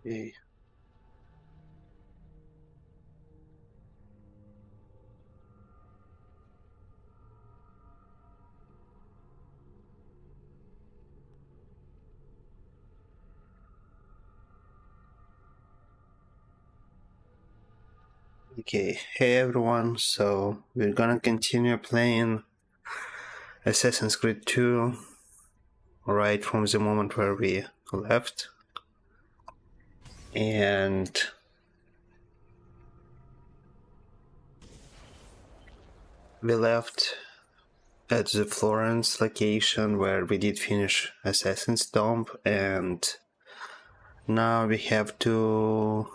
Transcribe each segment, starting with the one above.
Okay. Okay, hey everyone, so we're gonna continue playing Assassin's Creed 2 right from the moment where we left. And we left at the Florence location where we did finish Assassin's Tomb, and now we have to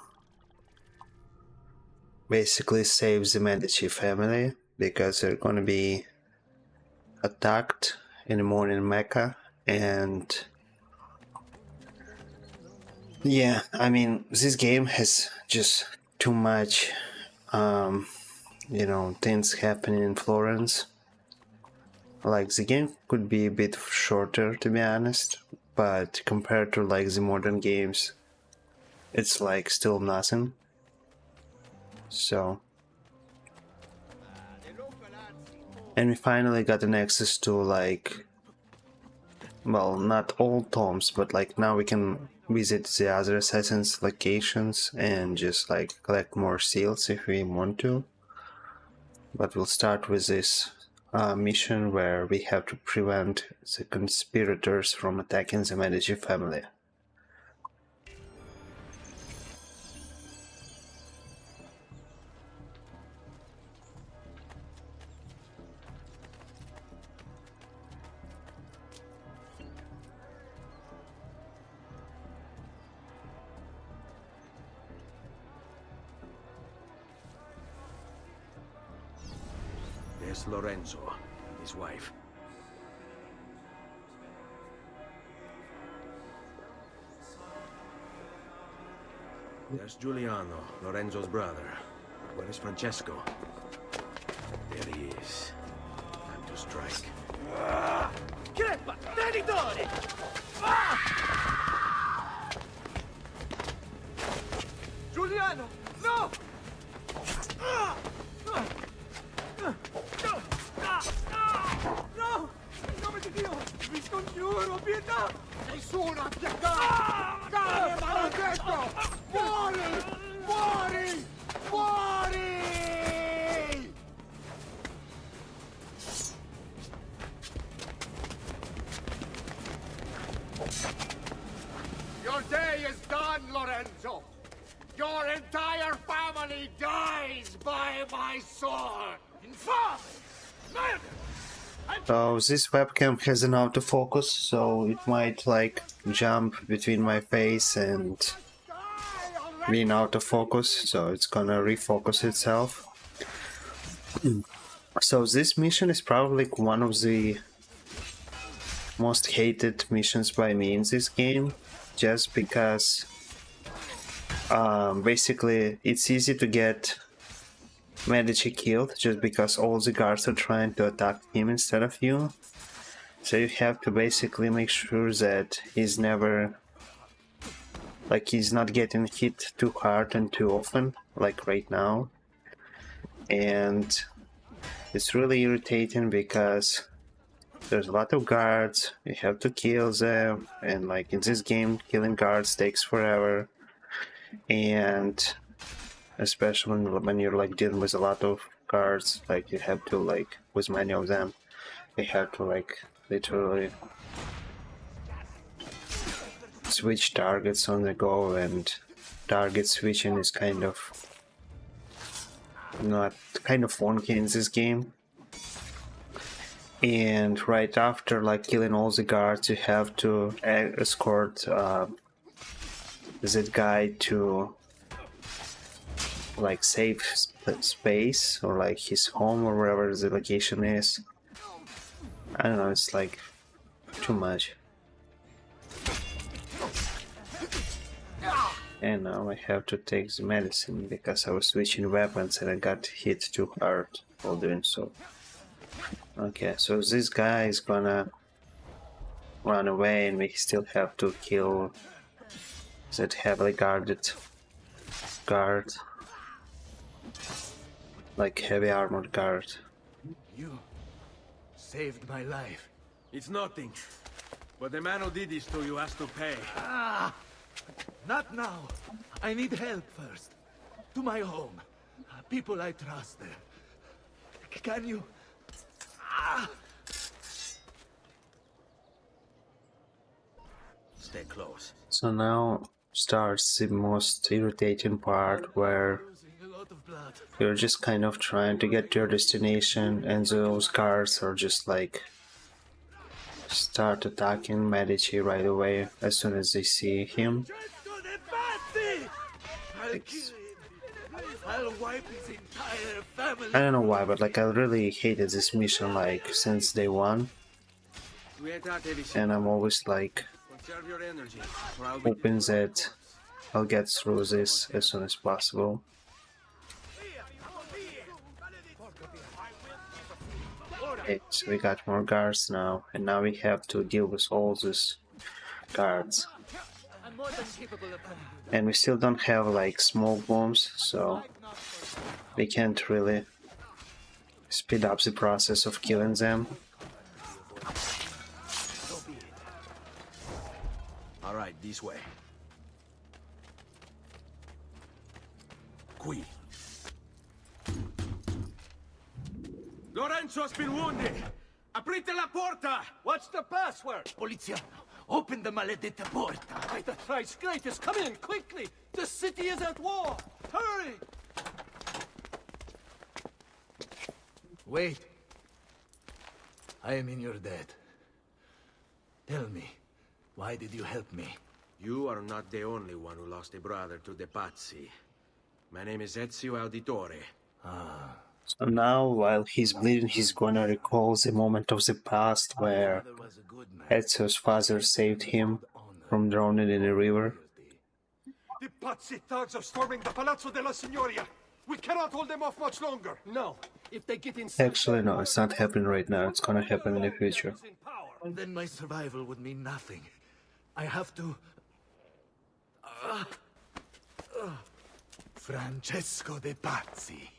basically save the Medici family because they're gonna be attacked in the morning in Mecca. And yeah, I mean, this game has just too much things happening in Florence. Like, the game could be a bit shorter, to be honest, but compared to like the modern games, it's like still nothing. So, and we finally got an access to like, well, not all tombs, but like now we can visit the other assassins locations and just like collect more seals if we want to. But we'll start with this mission where we have to prevent the conspirators from attacking the Medici family. There's Lorenzo and his wife. There's Giuliano, Lorenzo's brother. Where is Francesco? There he is. Time to strike. Crepa! Traditore! Giuliano! No! No! In nome di Dio! Vi scongiuro, pietà! Nessuno attaccato! Cane maledetto! Muori! Muori! Muori! Your day is done, Lorenzo! Your entire family dies by my sword! Infame! Murder! So this webcam has an autofocus, so it might like jump between my face and be in autofocus, so it's gonna refocus itself. So this mission is probably one of the most hated missions by me in this game, just because basically it's easy to get Medici killed just because all the guards are trying to attack him instead of you. So you have to basically make sure that he's never, like, he's not getting hit too hard and too often, like right now. And it's really irritating because there's a lot of guards, you have to kill them, and like in this game, killing guards takes forever. And especially when you're like dealing with a lot of guards, like you have to like, with many of them, you have to like literally switch targets on the go, and target switching is kind of wonky in this game. And right after like killing all the guards, you have to escort that guy to like safe space, or like his home, or wherever the location is. I don't know, it's like too much. And now I have to take the medicine because I was switching weapons and I got hit too hard while doing so. Okay, so this guy is gonna run away and we still have to kill that heavily guarded guard, like heavy armored guard. You saved my life. It's nothing. But the man who did this to you has to pay. Ah! Not now. I need help first. To my home. People I trust there. Can you... Ah! Stay close. So now starts the most irritating part, where Losing a lot of blood. you're just kind of trying to get to your destination, and those guards are just like start attacking Medici right away as soon as they see him. Francesco de Pazzi! I'll kill him. I'll wipe his entire family. I don't know why, but like I really hated this mission like since day one, We attack heavy and I'm always like Conserve your energy, or I'll be... hoping that I'll get through this as soon as possible. Okay, so we got more guards now, and now we have to deal with all these guards. I'm more than capable of handling. And we still don't have like smoke bombs, so we can't really speed up the process of killing them. Alright, this way. Qui. Lorenzo has been wounded! Aprite la porta! What's the password? Polizia, open the maledetta porta. By the thrice greatest, come in quickly. The city is at war. Hurry! Wait. I am in your debt. Tell me, why did you help me? You are not the only one who lost a brother to the Pazzi. My name is Ezio Auditore. So now, while he's bleeding, he's gonna recall the moment of the past where Father was a good man. Ezio's father saved him from drowning in a river. The Pazzi thugs are storming the Palazzo della Signoria. We cannot hold them off much longer. No, if they get inside... Actually, no, it's not happening right now. It's gonna happen in the future. In power. Then my survival would mean nothing. I have to... Francesco de Pazzi.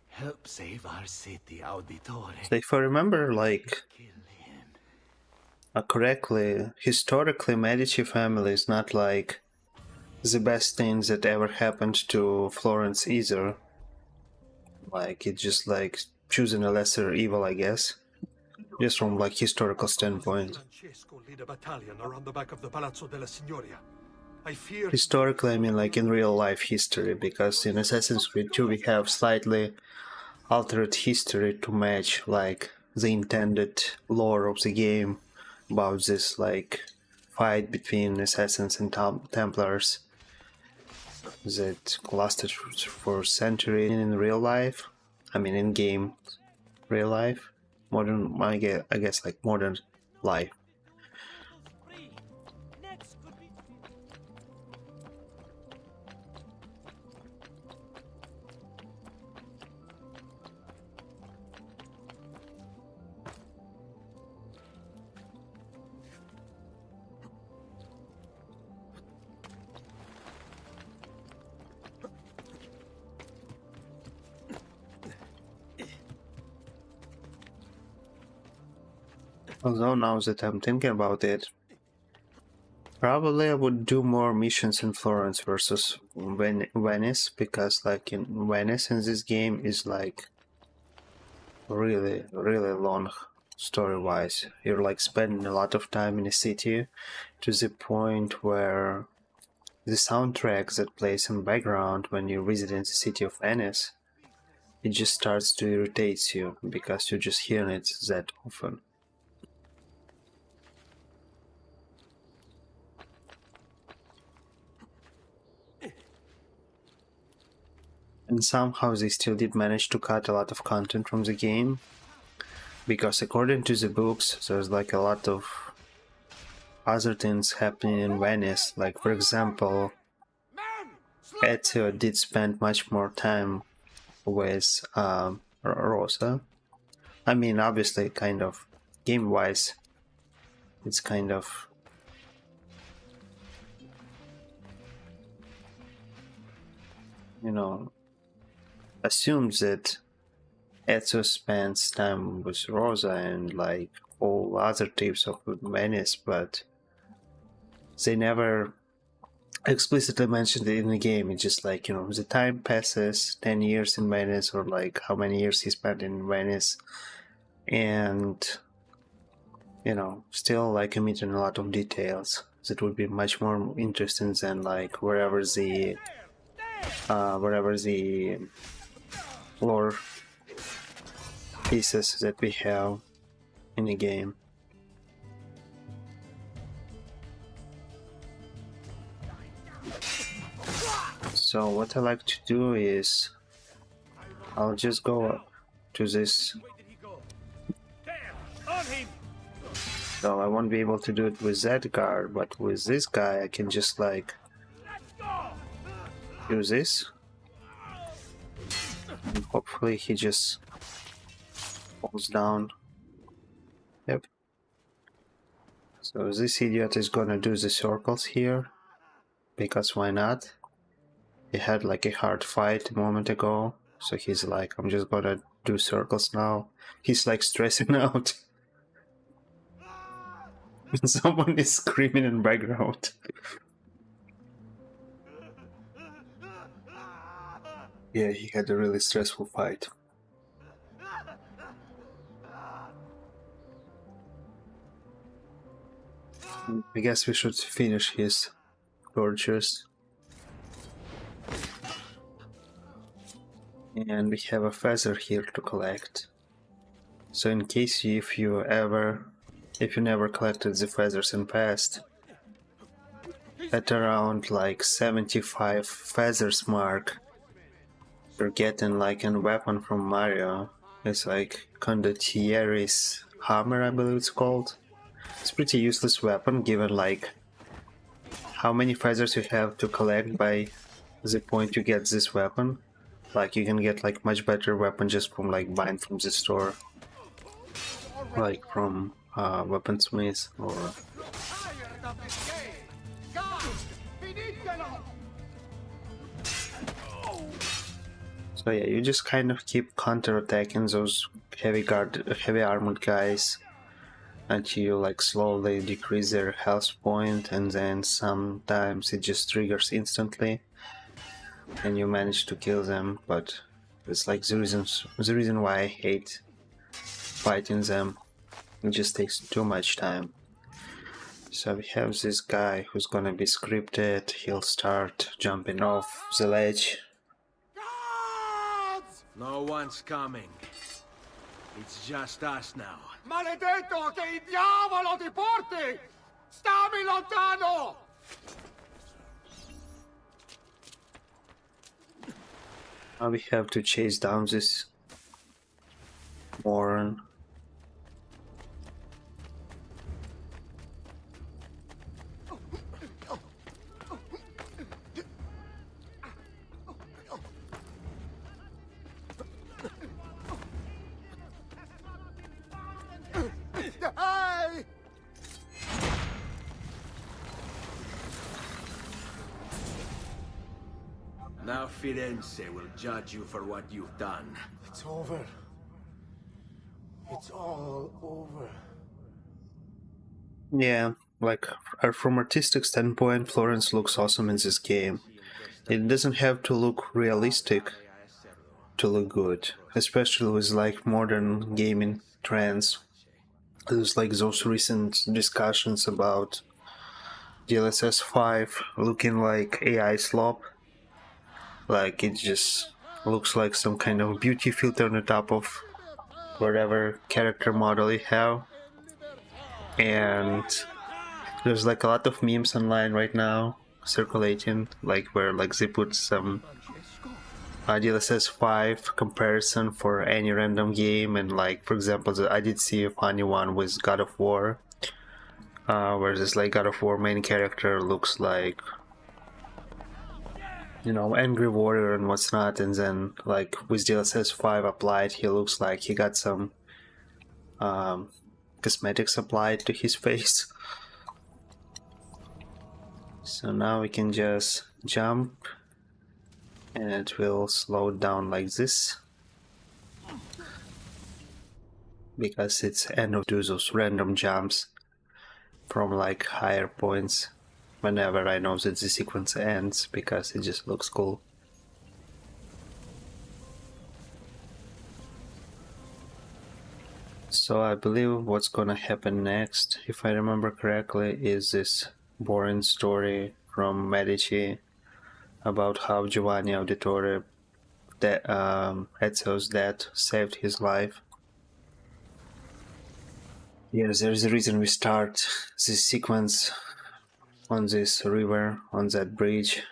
Help save our city, Auditore. So if I remember, like, Kill him. correctly, historically, Medici family is not like the best thing that ever happened to Florence either. Like, it's just like choosing a lesser evil, I guess. Just from like historical standpoint. Francesco lead a battalion around the back of the Palazzo della Signoria. I fear Historically, I mean like in real life history, because in Assassin's Creed 2 we have slightly altered history to match like the intended lore of the game about this like fight between assassins and Templars that lasted for centuries in real life. I mean in game real life, modern, I guess like modern life. Although now that I'm thinking about it, probably I would do more missions in Florence versus Venice, because like in Venice in this game is like really long story-wise. You're like spending a lot of time in a city to the point where the soundtrack that plays in background when you visit in the city of Venice, it just starts to irritate you because you're just hearing it that often. And somehow they still did manage to cut a lot of content from the game, because according to the books there's like a lot of other things happening in Venice. Like for example, Ezio did spend much more time with Rosa. I mean obviously kind of game wise it's kind of you know, assumes that Ezio spends time with Rosa and like all other types of menace, but they never explicitly mentioned it in the game. It's just like, the time passes, 10 years in Venice, or like how many years he spent in Venice, and still like omitting a lot of details that would be much more interesting than like wherever the lore pieces that we have in the game. So what I like to do is I'll just go up to this. So I won't be able to do it with that guard, but with this guy I can just like do this. And hopefully he just falls down. Yep. So this idiot is gonna do the circles here, because why not? He had like a hard fight a moment ago, so he's like, I'm just gonna do circles now. He's like stressing out. Someone is screaming in the background. Yeah, he had a really stressful fight. I guess we should finish his tortures. And we have a feather here to collect. So in case if you never collected the feathers in past, at around like 75 feathers mark, you're getting like a weapon from Mario. It's like Condottieri's hammer, I believe it's called. It's a pretty useless weapon given like how many feathers you have to collect by the point you get this weapon. Like you can get like much better weapon just from like buying from the store, like from weaponsmiths or. So yeah, you just kind of keep counter-attacking those heavy armored guys until you like slowly decrease their health point, and then sometimes it just triggers instantly and you manage to kill them. But it's like the reason why I hate fighting them. It just takes too much time. So we have this guy who's gonna be scripted. He'll start jumping off the ledge. No one's coming. It's just us now. Maledetto, che il diavolo ti porti! Stammi lontano! Now we have to chase down this moron. Hey! Now Firenze will judge you for what you've done. It's over. It's all over. Yeah, like from artistic standpoint, Florence looks awesome in this game. It doesn't have to look realistic to look good, especially with like modern gaming trends. There's like those recent discussions about DLSS 5 looking like AI slop. Like it just looks like some kind of beauty filter on the top of whatever character model you have. And there's like a lot of memes online right now circulating, like where like they put some DLSS 5 comparison for any random game, and like for example I did see a funny one with God of War, where this like God of War main character looks like angry warrior and what's not, and then like with DLSS 5 applied he looks like he got some cosmetics applied to his face. So now we can just jump and it will slow down like this, because it's end of do those random jumps from like higher points whenever I know that the sequence ends, because it just looks cool. So I believe what's gonna happen next, if I remember correctly, is this boring story from Medici about how Giovanni Auditore, Ezio's death, saved his life. Yes, there's a reason we start this sequence on this river, on that bridge.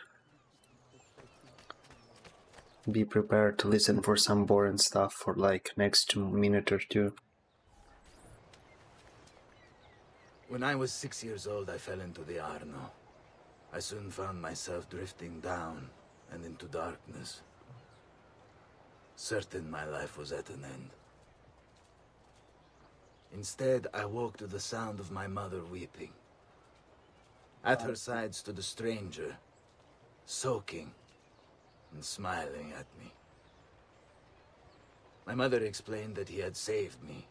Be prepared to listen for some boring stuff for like next minute or two. When I was 6 years old, I fell into the Arno. I soon found myself drifting down and into darkness. Certain my life was at an end. Instead, I woke to the sound of my mother weeping. At her side stood a stranger, soaking and smiling at me. My mother explained that he had saved me.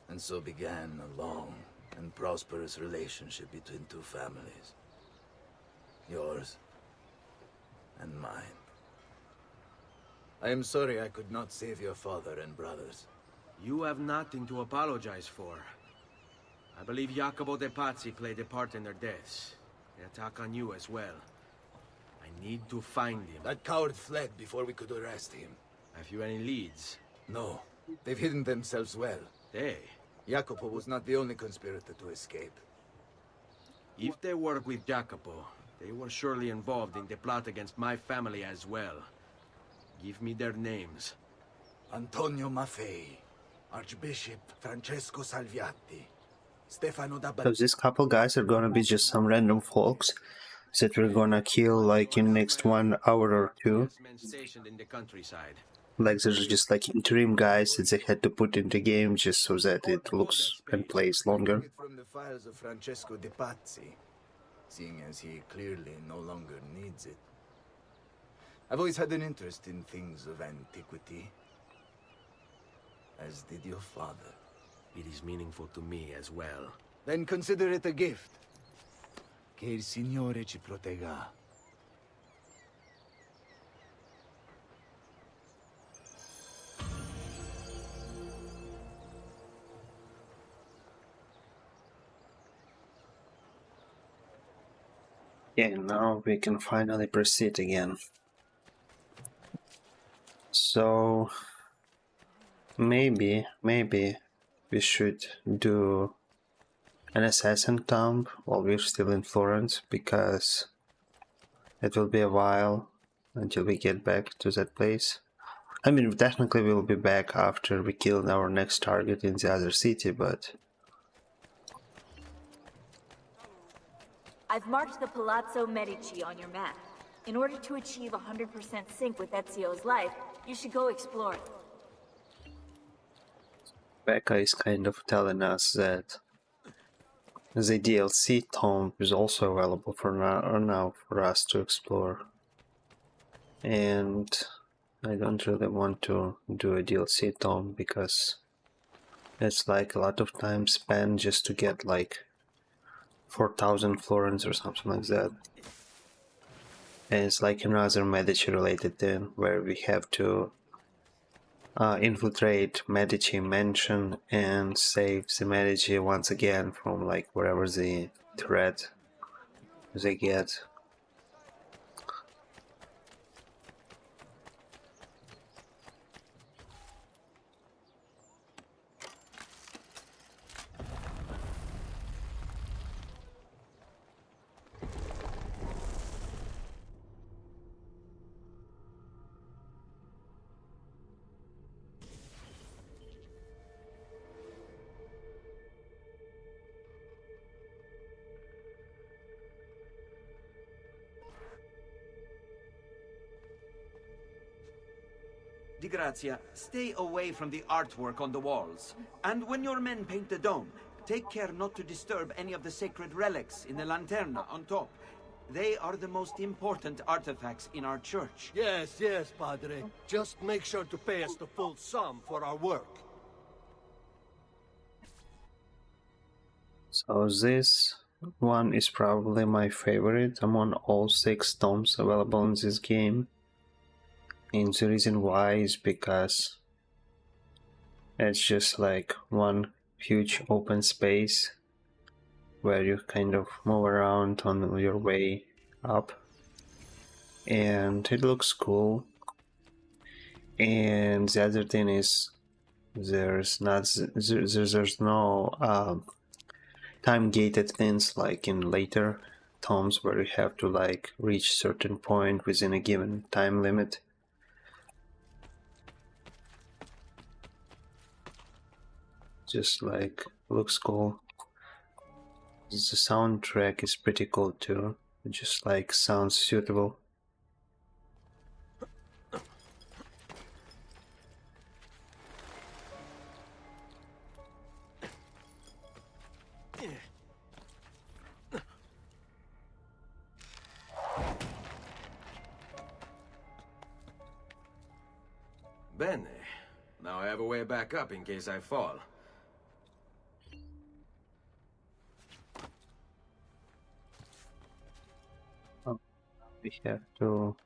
And so began a long and prosperous relationship between two families. Yours and mine. I am sorry I could not save your father and brothers. You have nothing to apologize for. I believe Jacopo de Pazzi played a part in their deaths. The attack on you as well. I need to find him. That coward fled before we could arrest him. Have you any leads? No, they've hidden themselves well. They? Jacopo was not the only conspirator to escape. If they work with Jacopo, they were surely involved in the plot against my family as well. Give me their names. Antonio Maffei, Archbishop Francesco Salviati, Stefano da So these couple guys are gonna be just some random folks that we're gonna kill like in next 1 hour or two. Men stationed in the countryside. Like there's just like interim guys that they had to put in the game just so that it looks and plays longer. It from the files of Francesco de Pazzi, seeing as he clearly no longer needs it. I've always had an interest in things of antiquity, as did your father. It is meaningful to me as well. Then consider it a gift. Che il Signore ci protegga. Yeah, now we can finally proceed again. So maybe we should do an assassin tomb while we're still in Florence, because it will be a while until we get back to that place. I mean, technically we'll be back after we kill our next target in the other city, but I've marked the Palazzo Medici on your map. In order to achieve 100% sync with Ezio's life, you should go explore it. Becca is kind of telling us that the DLC tomb is also available for now for us to explore. And I don't really want to do a DLC tomb because it's like a lot of time spent just to get like 4,000 florins or something like that. And it's like another Medici related thing where we have to infiltrate Medici mansion and save the Medici once again from like wherever the threat they get. Di Grazia, stay away from the artwork on the walls. And when your men paint the dome, take care not to disturb any of the sacred relics in the lanterna on top. They are the most important artifacts in our church. Yes, yes, Padre. Just make sure to pay us the full sum for our work. So this one is probably my favorite among all 6 tomes available in this game. And the reason why is because it's just like one huge open space where you kind of move around on your way up, and it looks cool. And the other thing is there's no time gated things like in later tomes where you have to like reach certain point within a given time limit. Just like looks cool. The soundtrack is pretty cool too. It just like sounds suitable. Bene. Now I have a way back up in case I fall. We have to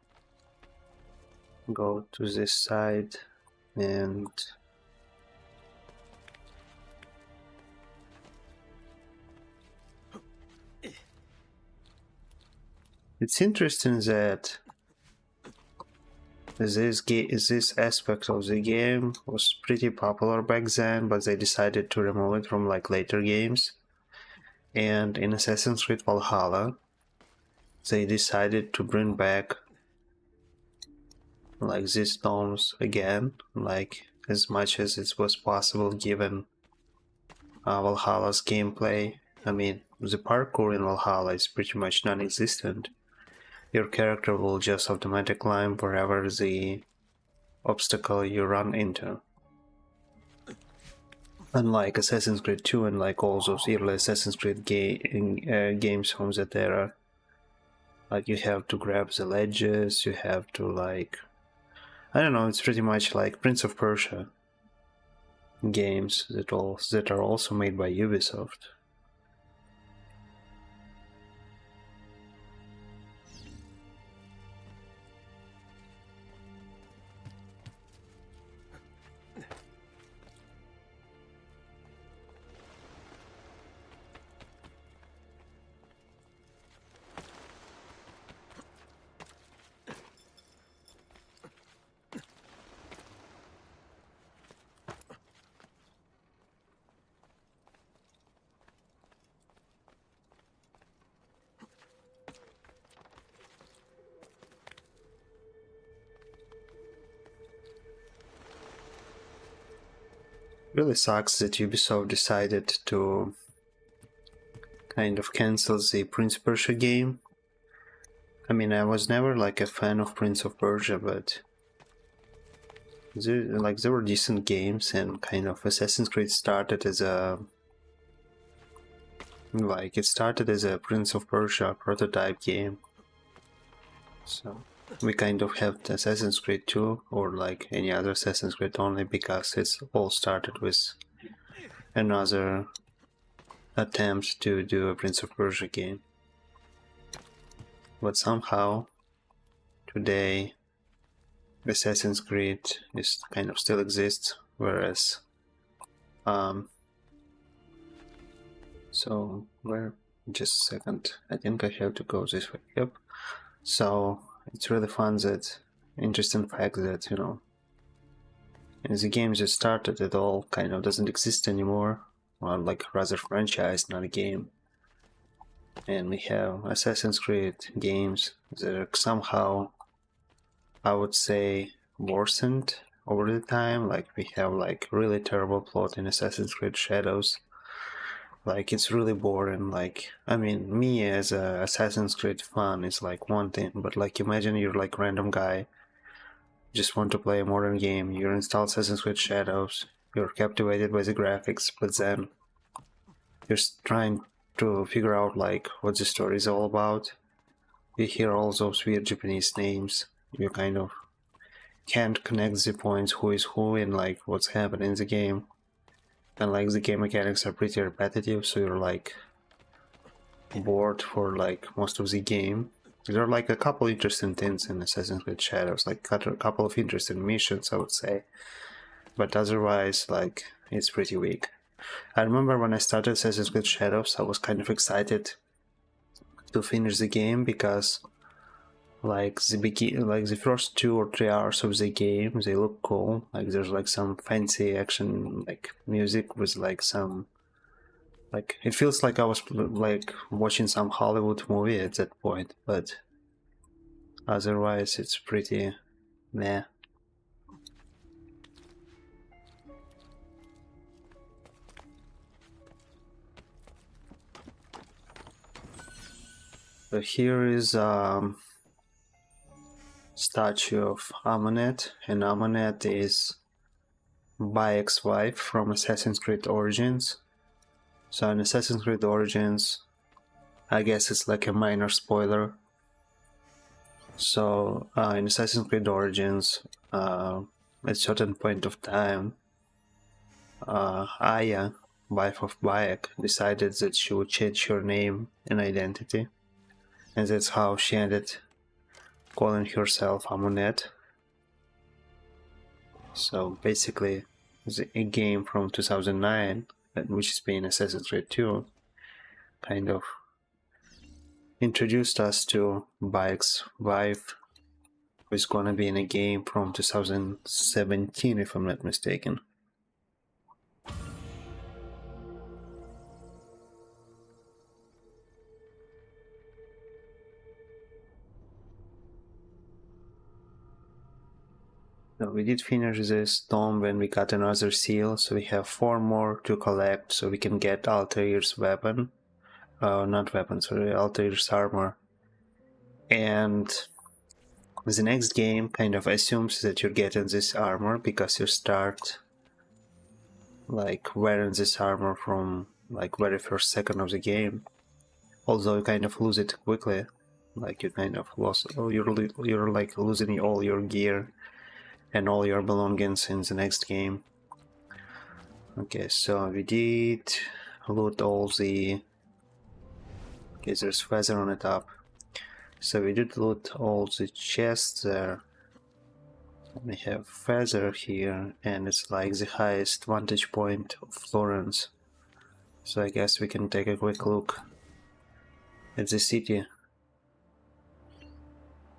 go to this side and it's interesting that this aspect of the game was pretty popular back then, but they decided to remove it from like later games. And in Assassin's Creed Valhalla, they decided to bring back like these tomes again, like as much as it was possible given Valhalla's gameplay. I mean, the parkour in Valhalla is pretty much non-existent. Your character will just automatically climb wherever the obstacle you run into. Unlike Assassin's Creed 2 and like all those early Assassin's Creed games from that era, like you have to grab the ledges, you have to like, I don't know, it's pretty much like Prince of Persia games that are also made by Ubisoft. Really sucks that Ubisoft decided to kind of cancel the Prince of Persia game. I mean, I was never like a fan of Prince of Persia, but there were decent games, and kind of Assassin's Creed started as a Prince of Persia prototype game. So we kind of have Assassin's Creed 2 or like any other Assassin's Creed only because it's all started with another attempt to do a Prince of Persia game. But somehow today Assassin's Creed is kind of still exists, whereas so where just a second, I think I have to go this way. Yep. So it's really fun that interesting fact that, you know, the game that started it all kind of doesn't exist anymore, or like rather franchise, not a game. And we have Assassin's Creed games that are somehow, I would say, worsened over the time. Like we have like really terrible plot in Assassin's Creed Shadows. Like it's really boring. Like, I mean, me as a Assassin's Creed fan is like one thing, but like imagine you're like random guy, just want to play a modern game, you install Assassin's Creed Shadows, you're captivated by the graphics, but then you're trying to figure out like what the story is all about. you hear all those weird Japanese names. You kind of can't connect the points who is who and like what's happening in the game. And like the game mechanics are pretty repetitive, so you're like bored for like most of the game. There are like a couple interesting things in Assassin's Creed Shadows, like a couple of interesting missions, I would say. But otherwise, like, it's pretty weak. I remember when I started Assassin's Creed Shadows, I was kind of excited to finish the game because like the first 2 or 3 hours of the game, they look cool. Like there's like some fancy action like music with like some like it feels like I was like watching some Hollywood movie at that point, but otherwise it's pretty meh. So here is statue of Amunet, and Amunet is Bayek's wife from Assassin's Creed Origins. So in Assassin's Creed Origins, I guess it's like a minor spoiler. So in Assassin's Creed Origins, at a certain point of time, Aya, wife of Bayek, decided that she would change her name and identity, and that's how she ended calling herself Amunet. So basically, a game from 2009, which has been Assassin's Creed 2, kind of introduced us to Bayek's wife, who is gonna be in a game from 2017, if I'm not mistaken. So we did finish this tomb when we got another seal, so we have 4 more to collect so we can get Altair's weapon. Not weapon, sorry, Altair's armor. And the next game kind of assumes that you're getting this armor because you start like wearing this armor from like very first second of the game. Although you kind of lose it quickly, like you kind of lost, you're like losing all your gear and all your belongings in the next game. Okay, so we did loot all the... Okay, there's feather on the top. So we did loot all the chests there. We have feather here, and it's like the highest vantage point of Florence. So I guess we can take a quick look at the city.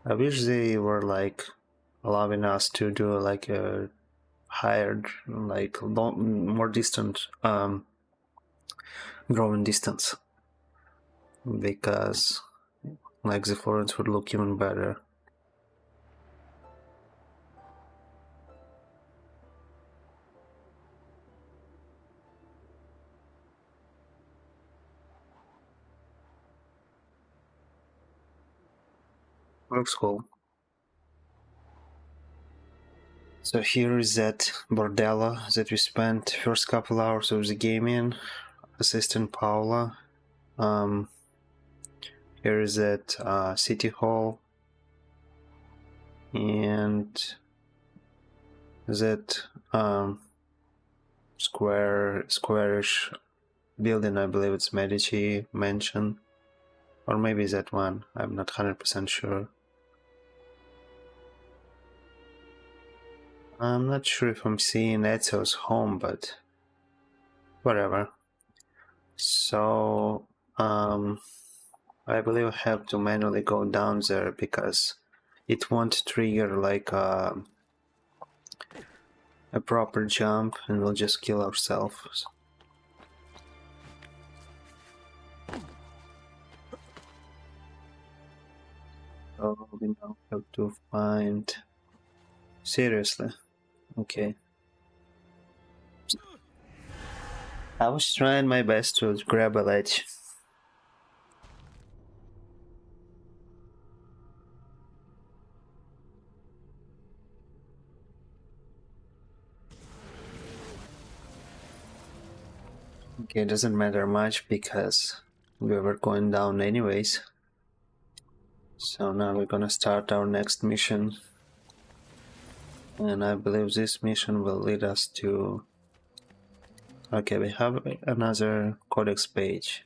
I wish they were like allowing us to do like a higher, like more distant growing distance, because like the Florence would look even better. Looks cool. So here is that bordello that we spent first couple hours of the game in, assistant Paula. Here is that city hall, and that squarish building. I believe it's Medici mansion, or maybe that one. I'm not 100% sure. I'm not sure if I'm seeing Ezio's home, but whatever. So, I believe I have to manually go down there because it won't trigger like a proper jump, and we'll just kill ourselves. So we now have to find... Seriously? Okay. I was trying my best to grab a ledge. Okay, it doesn't matter much because we were going down anyways. So now we're gonna start our next mission. And I believe this mission will lead us to... Okay, we have another codex page.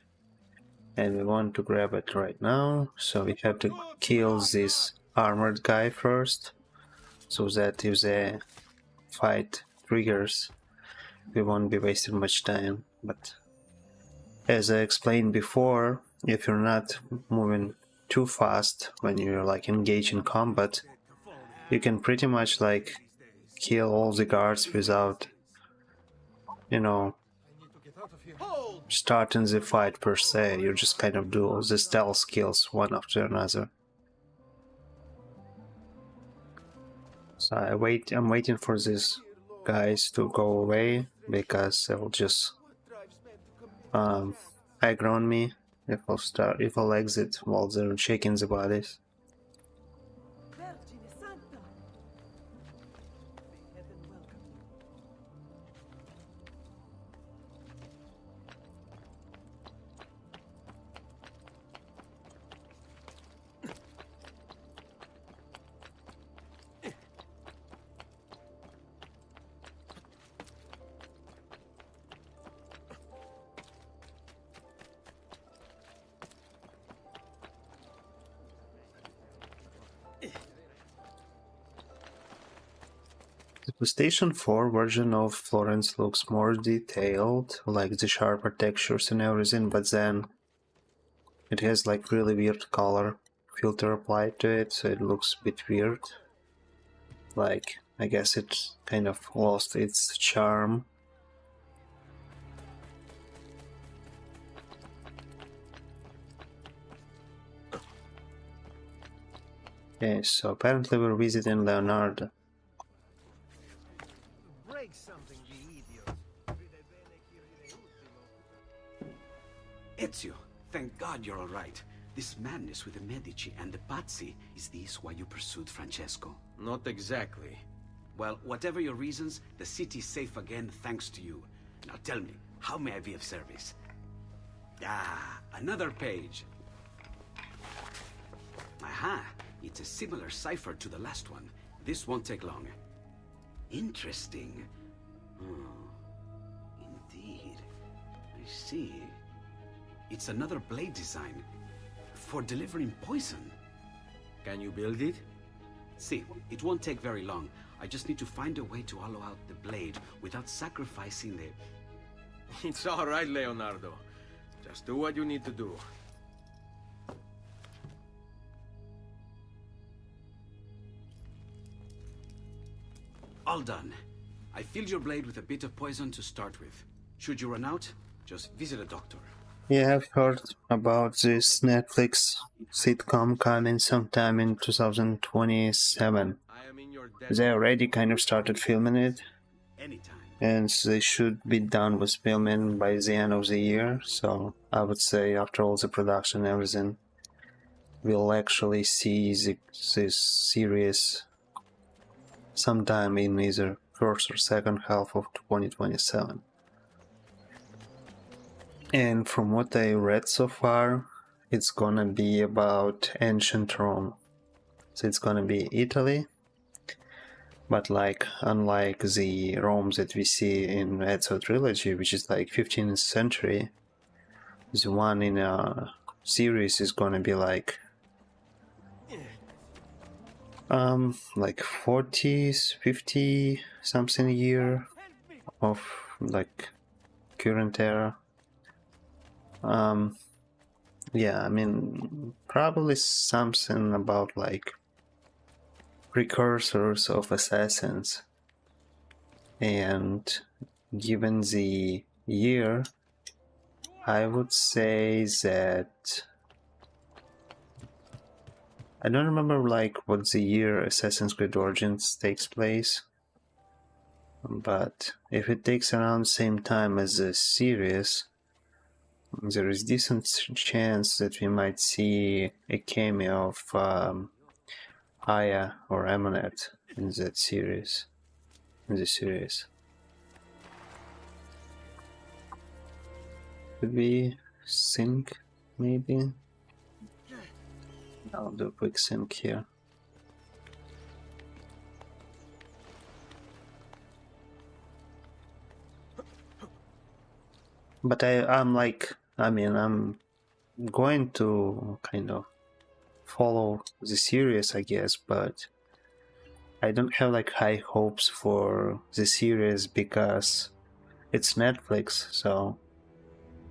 And we want to grab it right now. So we have to kill this armored guy first. So that if the fight triggers, we won't be wasting much time. But as I explained before, if you're not moving too fast when you're like engaged in combat, you can pretty much like kill all the guards without, you know, starting the fight per se. You just kind of do the stealth skills one after another. So I'm waiting for these guys to go away because they'll just aggro on me if I'll exit while they're shaking the bodies. The PlayStation 4 version of Florence looks more detailed, like the sharper textures and everything, but then it has like really weird color filter applied to it, so it looks a bit weird. Like, I guess it kind of lost its charm. Okay, so apparently we're visiting Leonardo. Ezio, thank God you're all right. This madness with the Medici and the Pazzi, is this why you pursued Francesco? Not exactly. Well, whatever your reasons, the city's safe again thanks to you. Now tell me, how may I be of service? Ah, another page. Aha, it's a similar cipher to the last one. This won't take long. Interesting. Oh, indeed. I see. It's another blade design for delivering poison. Can you build it? See, it won't take very long. I just need to find a way to hollow out the blade without sacrificing the... It's all right, Leonardo. Just do what you need to do. All done. I filled your blade with a bit of poison to start with. Should you run out, just visit a doctor. Yeah, I've heard about this Netflix sitcom coming sometime in 2027. I am in your debt. They already kind of started filming it, Anytime. and they should be done with filming by the end of the year. So I would say after all the production and everything, we'll actually see this series sometime in either first or second half of 2027. And from what I read so far, it's gonna be about ancient Rome. So it's gonna be Italy, but like unlike the Rome that we see in Ezio trilogy, which is like 15th century, the one in a series is gonna be like 40s, 50 something year of like current era. Yeah, I mean, probably something about like precursors of assassins. And given the year, I would say that I don't remember like what the year Assassin's Creed Origins takes place, but if it takes around the same time as the series, there is decent chance that we might see a cameo of Aya or Amunet in that series. Could be Sync, maybe? I'll do a quick sync here. But I'm like, I mean, I'm going to kind of follow the series, I guess, but I don't have like high hopes for the series because it's Netflix, so,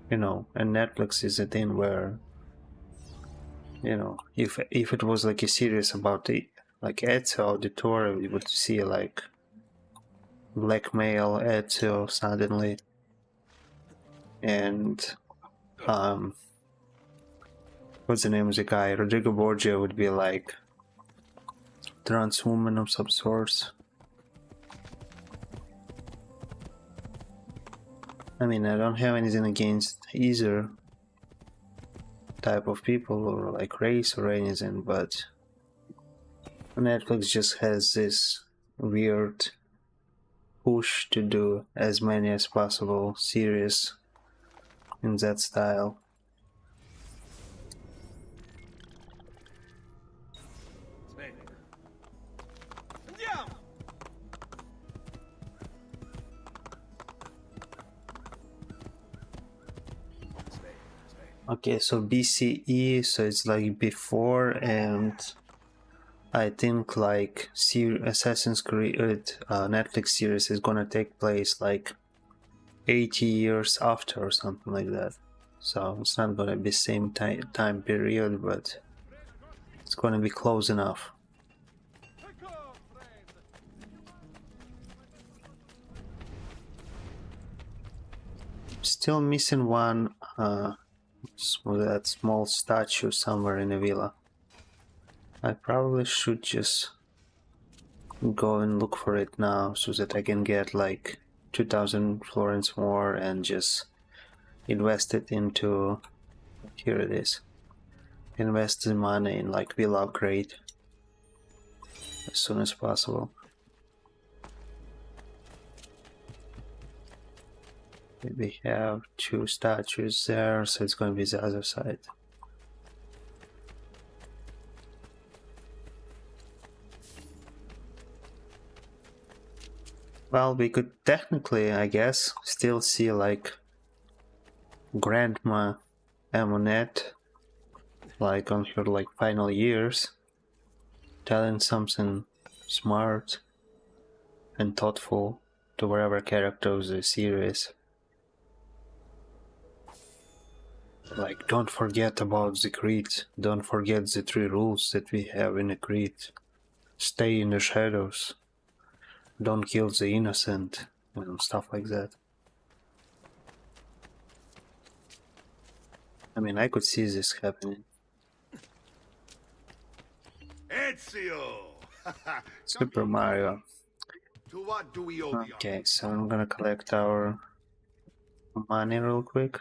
you know, and Netflix is a thing where, you know, if it was like a series about the like Ezio Auditore, we would see like blackmail Ezio suddenly, and what's the name of the guy? Rodrigo Borgia would be like trans woman of some sorts. I mean, I don't have anything against either type of people or like race or anything, but Netflix just has this weird push to do as many as possible series in that style. Okay, so BCE, so it's like before, and I think like Assassin's Creed Netflix series is gonna take place like 80 years after or something like that. So it's not gonna be same time period, but it's gonna be close enough. Still missing one that small statue somewhere in the villa. I probably should just go and look for it now so that I can get like 2,000 florins more and just invest it into, here it is, invest the money in like villa upgrade as soon as possible. We have 2 statues there, so it's going to be the other side. Well, we could technically, I guess, still see like Grandma Amonette, like on her like final years, telling something smart and thoughtful to whatever character of the series. Like, don't forget about the creed, don't forget the 3 rules that we have in the creed. Stay in the shadows, don't kill the innocent, you know, stuff like that. I mean, I could see this happening. Ezio! Super Mario. To what do we owe the Okay, so I'm gonna collect our money real quick.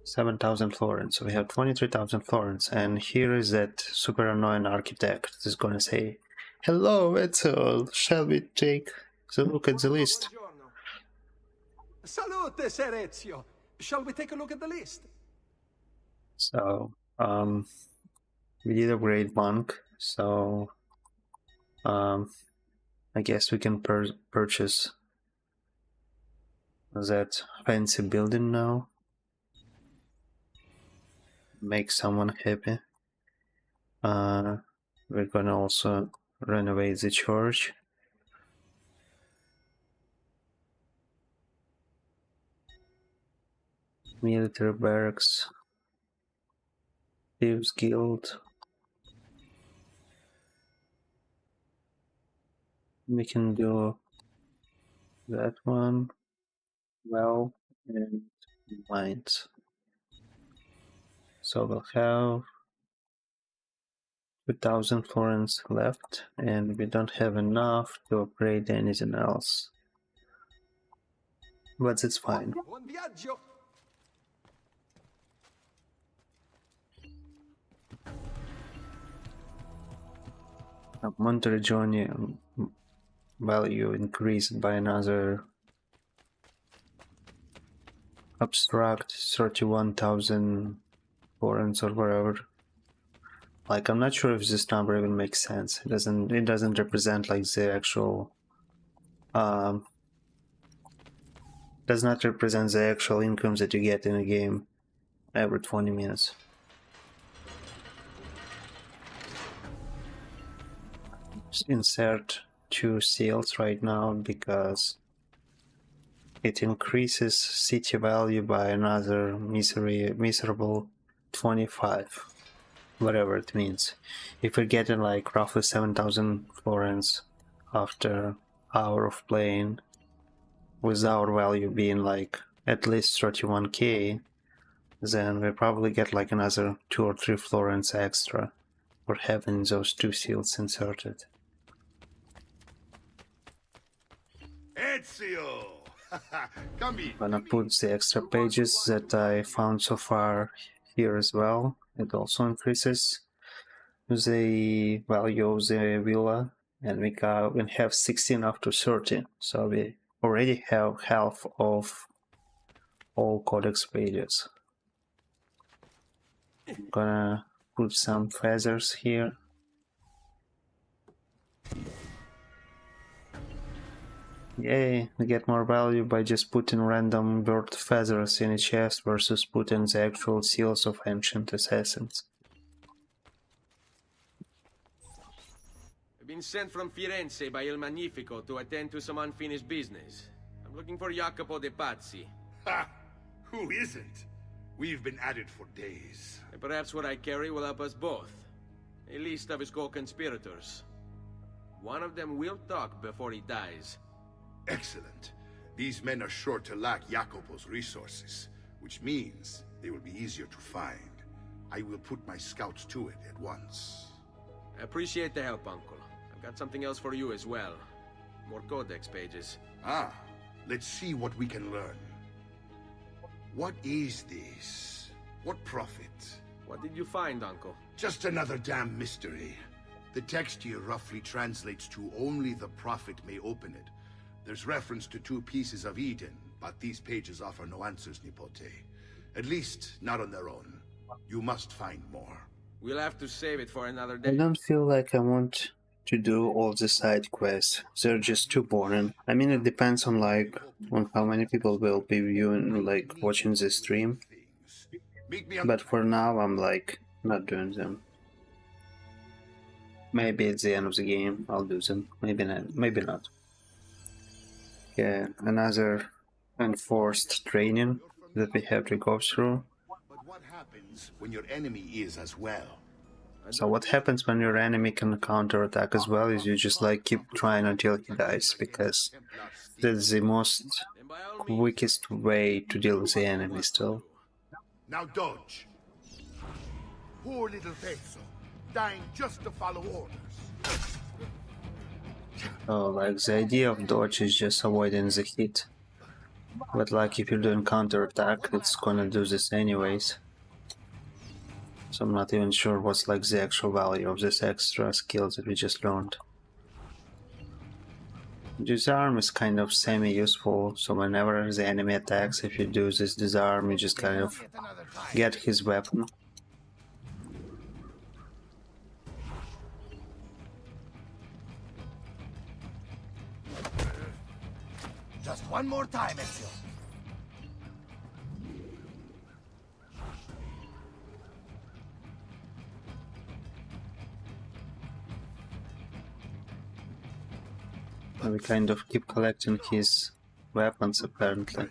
7,000 florins. So we have 23,000 florins, and here is that super annoying architect that's gonna say, "Hello, Ezio, shall we take a look at the list?" Salute, Ser Ezio. Shall we take a look at the list? So, we did upgrade monk, so I guess we can purchase that fancy building now. Make someone happy. We're gonna also renovate the church. Military barracks. Thieves Guild. We can do that one. Well, and mines. So we'll have 2,000 florins left, and we don't have enough to upgrade anything else. But it's fine. Buon viaggio! Monteregione value increased by another abstract 31,000 florins or whatever. Like, I'm not sure if this number even makes sense. It doesn't represent like the actual does not represent the actual incomes that you get in a game every 20 minutes. Just insert 2 seals right now because it increases city value by another miserable 25, whatever it means. If we're getting like roughly 7,000 florins after hour of playing, with our value being like at least 31k, then we probably get like another 2 or 3 florins extra for having those 2 seals inserted. Ezio! Come in. Gonna put the extra pages that I found so far here as well. It also increases the value of the villa, and we have 16 up to 30, so we already have half of all codex pages. I'm gonna put some feathers here. Yay, we get more value by just putting random bird feathers in a chest versus putting the actual seals of ancient assassins. I've been sent from Firenze by Il Magnifico to attend to some unfinished business. I'm looking for Jacopo de Pazzi. Ha! Who isn't? We've been at it for days. And perhaps what I carry will help us both. A list of his co-conspirators. One of them will talk before he dies. Excellent. These men are sure to lack Jacopo's resources, which means they will be easier to find. I will put my scouts to it at once. I appreciate the help, Uncle. I've got something else for you as well. More codex pages. Ah, let's see what we can learn. What is this? What profit? What did you find, Uncle? Just another damn mystery. The text here roughly translates to only the prophet may open it. There's reference to 2 pieces of Eden, but these pages offer no answers, Nipote. At least, not on their own. You must find more. We'll have to save it for another I day. don't feel like I want to do all the side quests. They're just too boring. I mean, it depends on how many people will be viewing, watching this stream. Meet me on But for now, I'm not doing them. Maybe at the end of the game I'll do them. Maybe not. Maybe not. Yeah, another enforced training that we have to go through. But what happens when your enemy is as well? So what happens when your enemy can counterattack as well is you just keep trying until he dies, because that's the most Then by all means, quickest way to deal with the enemy still. Now dodge. Poor little Pezzo, dying just to follow orders. So the idea of dodge is just avoiding the hit. But if you're doing counterattack, it's gonna do this anyways. So I'm not even sure what's the actual value of this extra skill that we just learned. Disarm is kind of semi-useful, so whenever the enemy attacks, if you do this disarm, you just kind of get his weapon. Just one more time, Ezio. And we kind of keep collecting his weapons, apparently.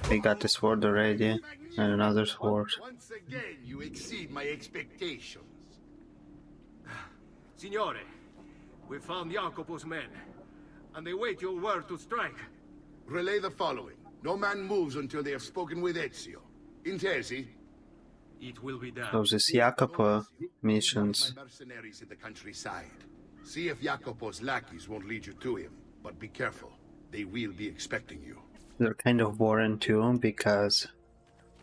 We got a sword already, and another sword. Once again, you exceed my expectations. Signore, we found Jacopo's men, and they wait your word to strike. Relay the following. No man moves until they have spoken with Ezio. Intesi? It will be done. So this Jacopo missions, My mercenaries in the countryside. See if Jacopo's lackeys won't lead you to him, but be careful. They will be expecting you. they're kind of boring too, because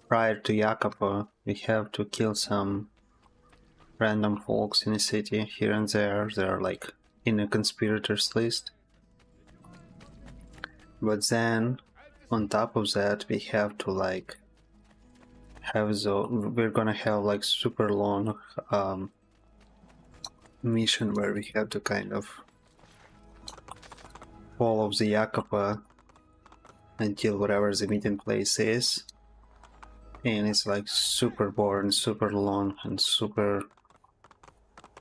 prior to Jacopo, we have to kill some random folks in the city here and there. They're in a conspirators list. But then, on top of that, we have to we're gonna have like super long mission where we have to kind of follow the Jakoba until whatever the meeting place is, and it's like super boring, super long, and super,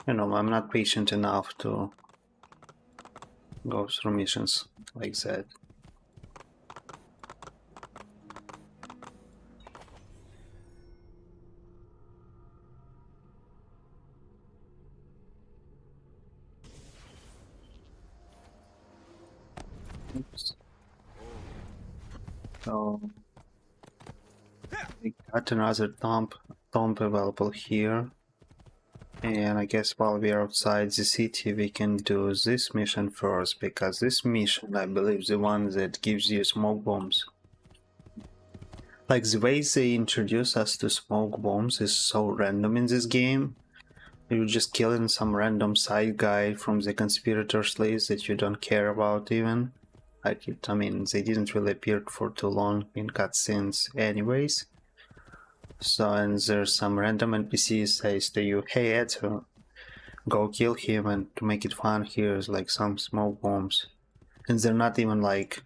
you know, I'm not patient enough to go through missions like that. Oops. So we got another tomb available here, and I guess while we are outside the city we can do this mission first, because this mission, I believe, the one that gives you smoke bombs. Like, the way they introduce us to smoke bombs is so random in this game. You're just killing some random side guy from the conspirators list that you don't care about even. Like, I mean, they didn't really appear for too long in cutscenes anyways. So, and there's some random NPC says to you, hey Eto, go kill him, and to make it fun, here's like some smoke bombs. And they're not even like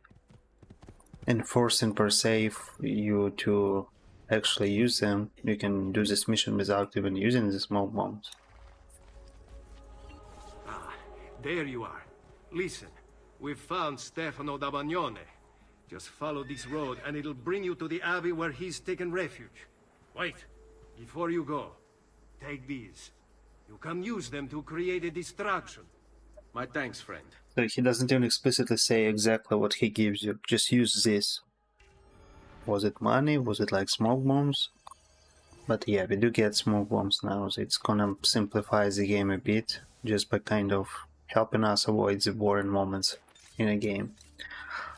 enforcing per se you to actually use them. You can do this mission without even using the smoke bombs. Ah, there you are. Listen, we've found Stefano da Bagnone. Just follow this road and it'll bring you to the abbey where he's taken refuge. Wait, before you go, take these. You can use them to create a distraction. My thanks, friend. So he doesn't even explicitly say exactly what he gives you, just use this. Was it money? Was it like smoke bombs? But yeah, we do get smoke bombs now, so it's gonna simplify the game a bit, just by kind of helping us avoid the boring moments in a game.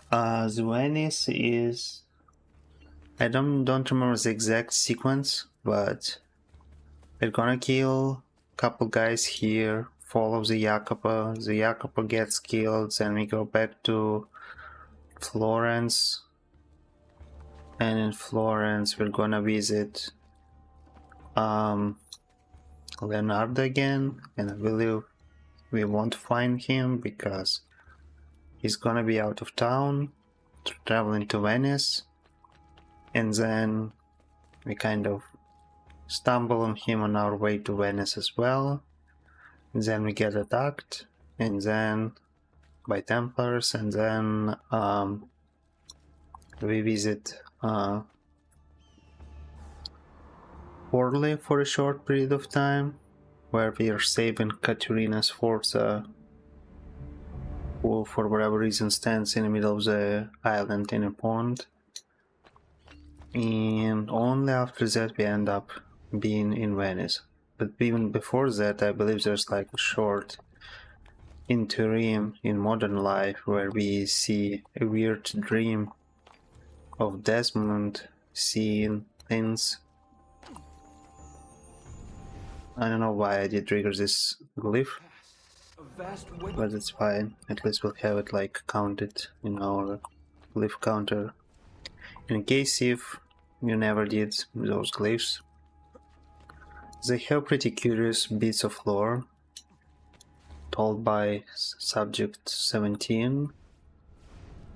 The Venice is... I don't remember the exact sequence, but we're gonna kill a couple guys here, follow the Jakoba gets killed, then we go back to Florence, and in Florence we're gonna visit Leonardo again, and I believe we won't find him because he's gonna be out of town, traveling to Venice, and then we kind of stumble on him on our way to Venice as well. And then we get attacked, and then by Templars, and then we visit Orly for a short period of time, where we are saving Katerina's Forza, who for whatever reason stands in the middle of the island in a pond. And only after that we end up being in Venice. But even before that, I believe there's like a short interim in modern life where we see a weird dream of Desmond seeing things. I don't know why I did trigger this glyph, but it's fine. At least we'll have it like counted in our glyph counter. In case if you never did those glyphs, they have pretty curious bits of lore told by Subject 17,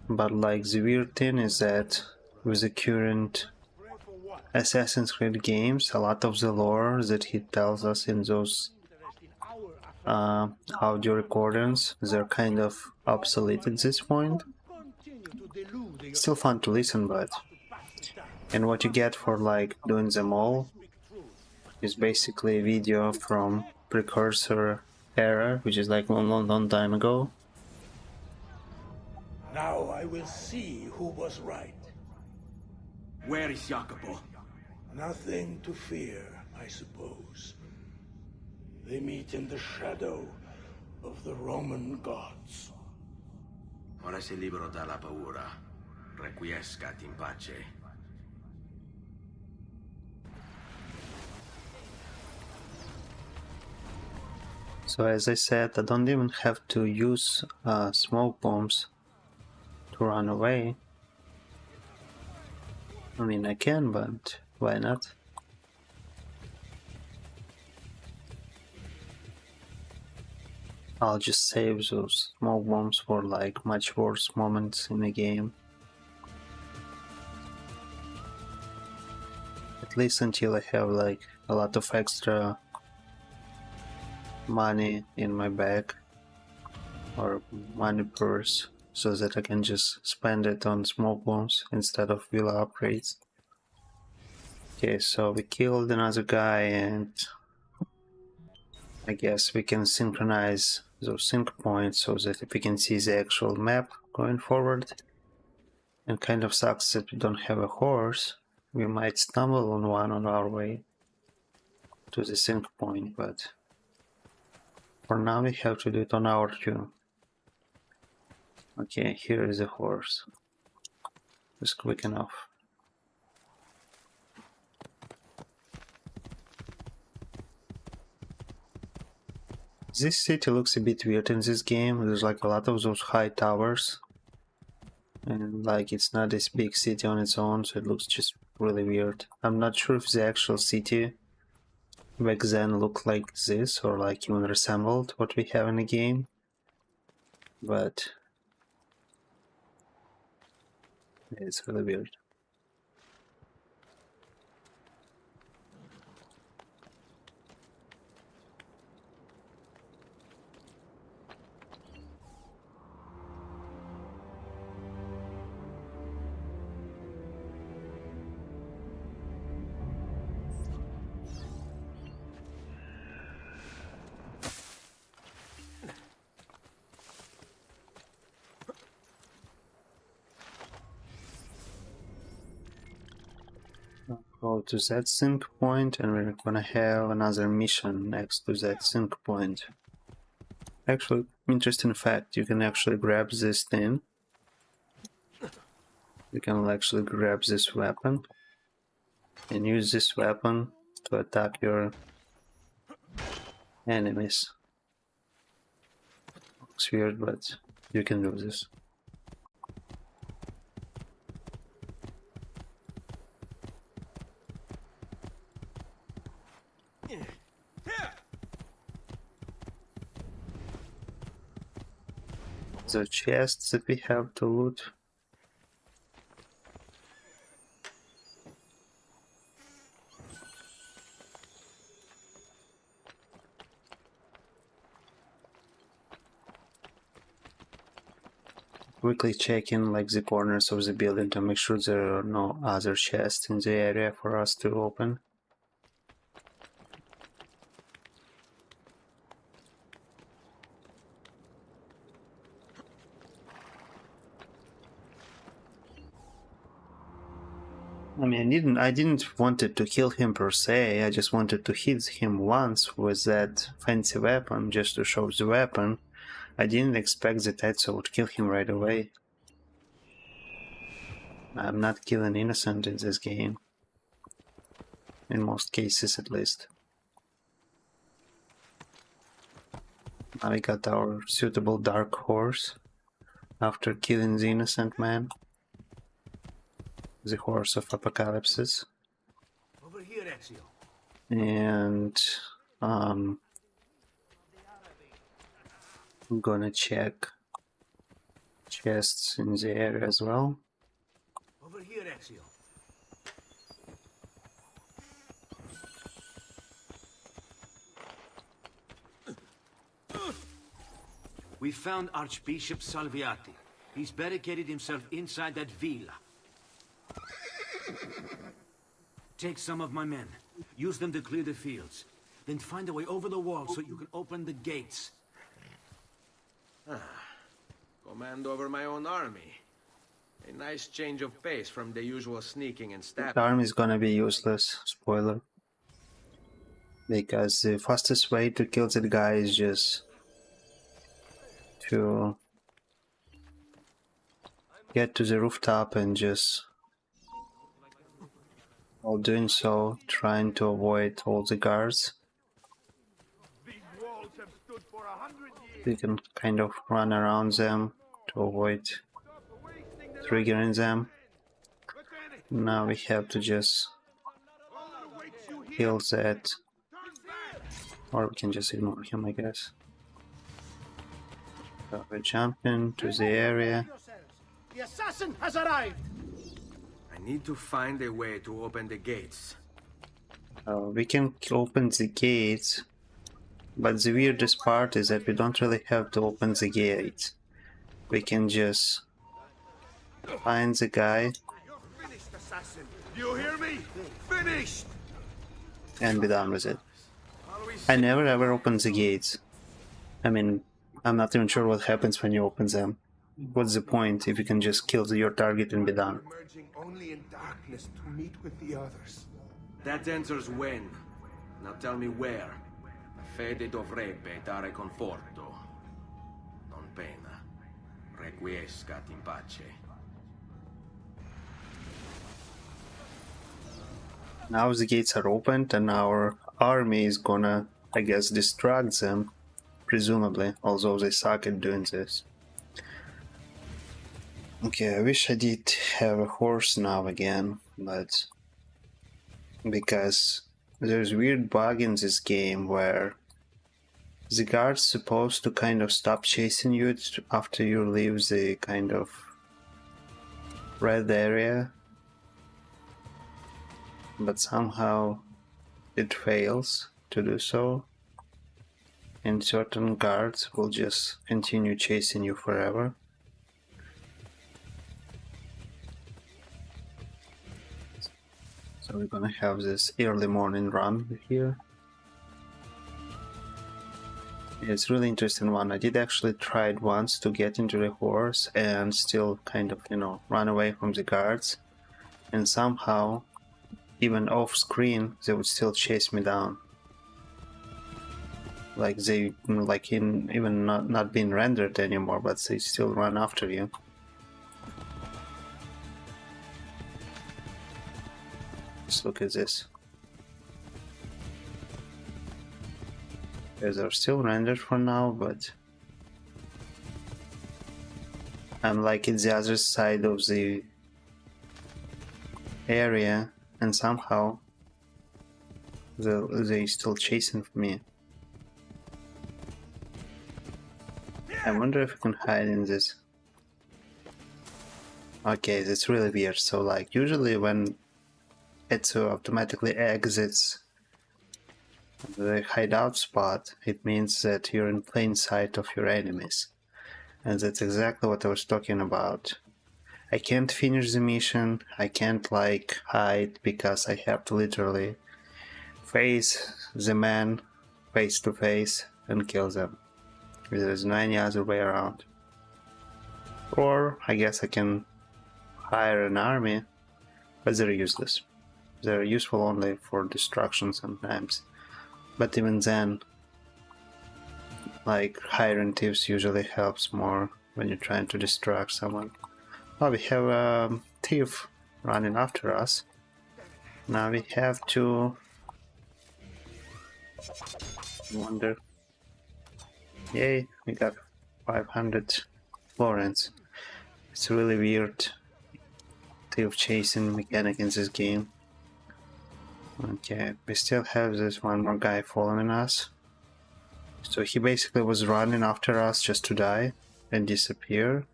but like the weird thing is that with the current Assassin's Creed games, a lot of the lore that he tells us in those audio recordings, they're kind of obsolete at this point. Still fun to listen, but... And what you get for like doing them all is basically a video from Precursor era, which is like long time ago. Now I will see who was right. Where is Jacopo? Nothing to fear, I suppose. They meet in the shadow of the Roman gods. Ora sei libero dalla paura. Requiescat in pace. So as I said, I don't even have to use smoke bombs to run away. I mean, I can, but Why not? I'll just save those smoke bombs for like much worse moments in the game. At least until I have like a lot of extra money in my bag or money purse, so that I can just spend it on smoke bombs instead of villa upgrades. Okay, so we killed another guy, and I guess we can synchronize those sync points so that we can see the actual map going forward. And kind of sucks that we don't have a horse. We might stumble on one on our way to the sync point, but for now we have to do it on our queue. Okay, here is a horse. Just quick enough. This city looks a bit weird in this game. There's like a lot of those high towers. And like it's not this big city on its own, so it looks just really weird. I'm not sure if the actual city back then looked like this or like even resembled what we have in the game. But it's really weird. Go to that sync point, and we're gonna have another mission next to that sync point. Actually, interesting fact, you can actually grab this thing. You can actually grab this weapon and use this weapon to attack your enemies. Looks weird, but you can do this. The chests that we have to loot. Quickly checking like the corners of the building to make sure there are no other chests in the area for us to open. I mean, I didn't wanted to kill him per se. I just wanted to hit him once with that fancy weapon, just to show the weapon. I didn't expect that Ezio would kill him right away. I'm not killing innocent in this game. In most cases, at least. Now we got our suitable dark horse after killing the innocent man. The horse of apocalypses. Over here, Ezio. And I'm gonna check chests in the area as well. Over here, Ezio. We found Archbishop Salviati. He's barricaded himself inside that villa. Take some of my men. Use them to clear the fields. Then find a way over the wall so you can open the gates. Command over my own army. A nice change of pace from the usual sneaking and The stabbing. army is gonna be useless, spoiler. Because the fastest way to kill that guy is just to get to the rooftop and just, while doing so, trying to avoid all the guards. You can kind of run around them to avoid triggering them. Now we have to just kill that. Or we can just ignore him, I guess. So we jump into the area. The assassin has arrived! I need to find a way to open the gates. We can open the gates, but the weirdest part is that we don't really have to open the gates. We can just find the guy. You're finished, assassin! You hear me? Finished! And be done with it. I never ever open the gates. I mean, I'm not even sure what happens when you open them. What's the point if you can just kill your target and be done? Emerging only in darkness to meet with the others. That answers when. Now tell me where. Fede dovrebbe dare conforto. Non pena. Requiescat in pace. Now the gates are opened and our army is gonna, I guess, distract them. Presumably, although they suck at doing this. Okay, I wish I did have a horse now again, but because there's a weird bug in this game where the guard's supposed to kind of stop chasing you after you leave the kind of red area, but somehow it fails to do so, and certain guards will just continue chasing you forever. So we're gonna have this early morning run here. It's really interesting one. I did actually try it once to get into the horse and still kind of, you know, run away from the guards, and somehow even off screen they would still chase me down. Like they, like in even not being rendered anymore, but they still run after you. Just look at this. These are still rendered for now, but I'm like at the other side of the area, and somehow they still chasing for me. I wonder if I can hide in this. Okay, that's really weird. So like usually when it automatically exits the hideout spot, it means that you're in plain sight of your enemies. And that's exactly what I was talking about. I can't finish the mission, I can't like hide, because I have to literally face the man face to face and kill them. There's no any other way around. Or I guess I can hire an army, but they're useless. They're useful only for destruction sometimes. But even then, like hiring thieves usually helps more when you're trying to distract someone. Oh, we have a thief running after us. Now we have to wonder. Yay, we got 500 Florence. It's a really weird thief chasing mechanic in this game. Okay, we still have this one more guy following us. So he basically was running after us just to die and disappear.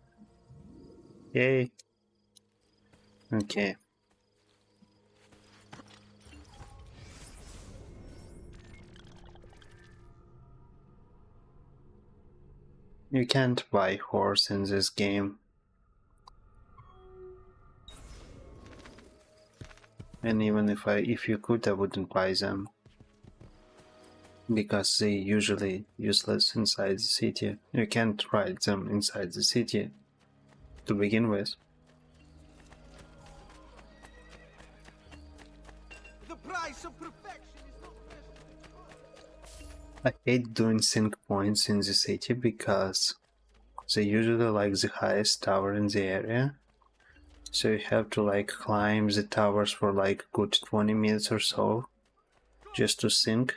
Yay. Okay. You can't buy horse in this game. And even if you could, I wouldn't buy them. Because they usually useless inside the city. You can't ride them inside the city to begin with. The price of perfection is not I hate doing sync points in the city because they usually like the highest tower in the area. So you have to like climb the towers for like good 20 minutes or so just to sync.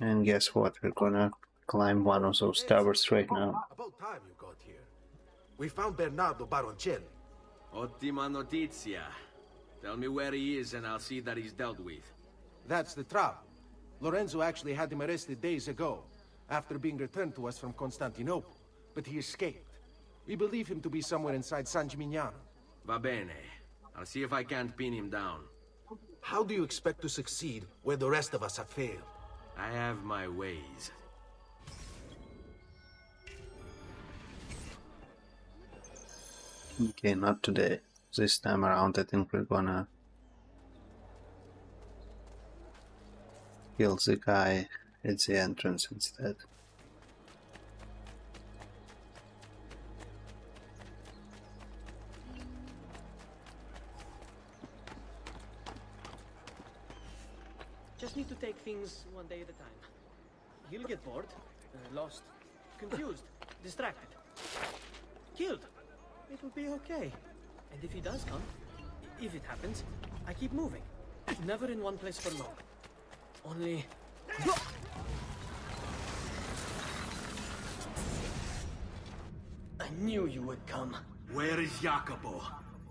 And guess what? We're gonna climb one of those towers right now. About time you got here. We found Bernardo Baroncelli. Ottima notizia. Tell me where he is and I'll see that he's dealt with. That's the trouble. Lorenzo actually had him arrested days ago, after being returned to us from Constantinople. But he escaped. We believe him to be somewhere inside San Gimignano. Va bene. I'll see if I can't pin him down. How do you expect to succeed where the rest of us have failed? I have my ways. Okay, not today. This time around I think we're gonna kill the guy at the entrance instead. Just need to take things one day at a time. He'll get bored, lost, confused, distracted, killed. It will be okay. And if he does come, if it happens, I keep moving. Never in one place for long. Only... I knew you would come. Where is Jacopo?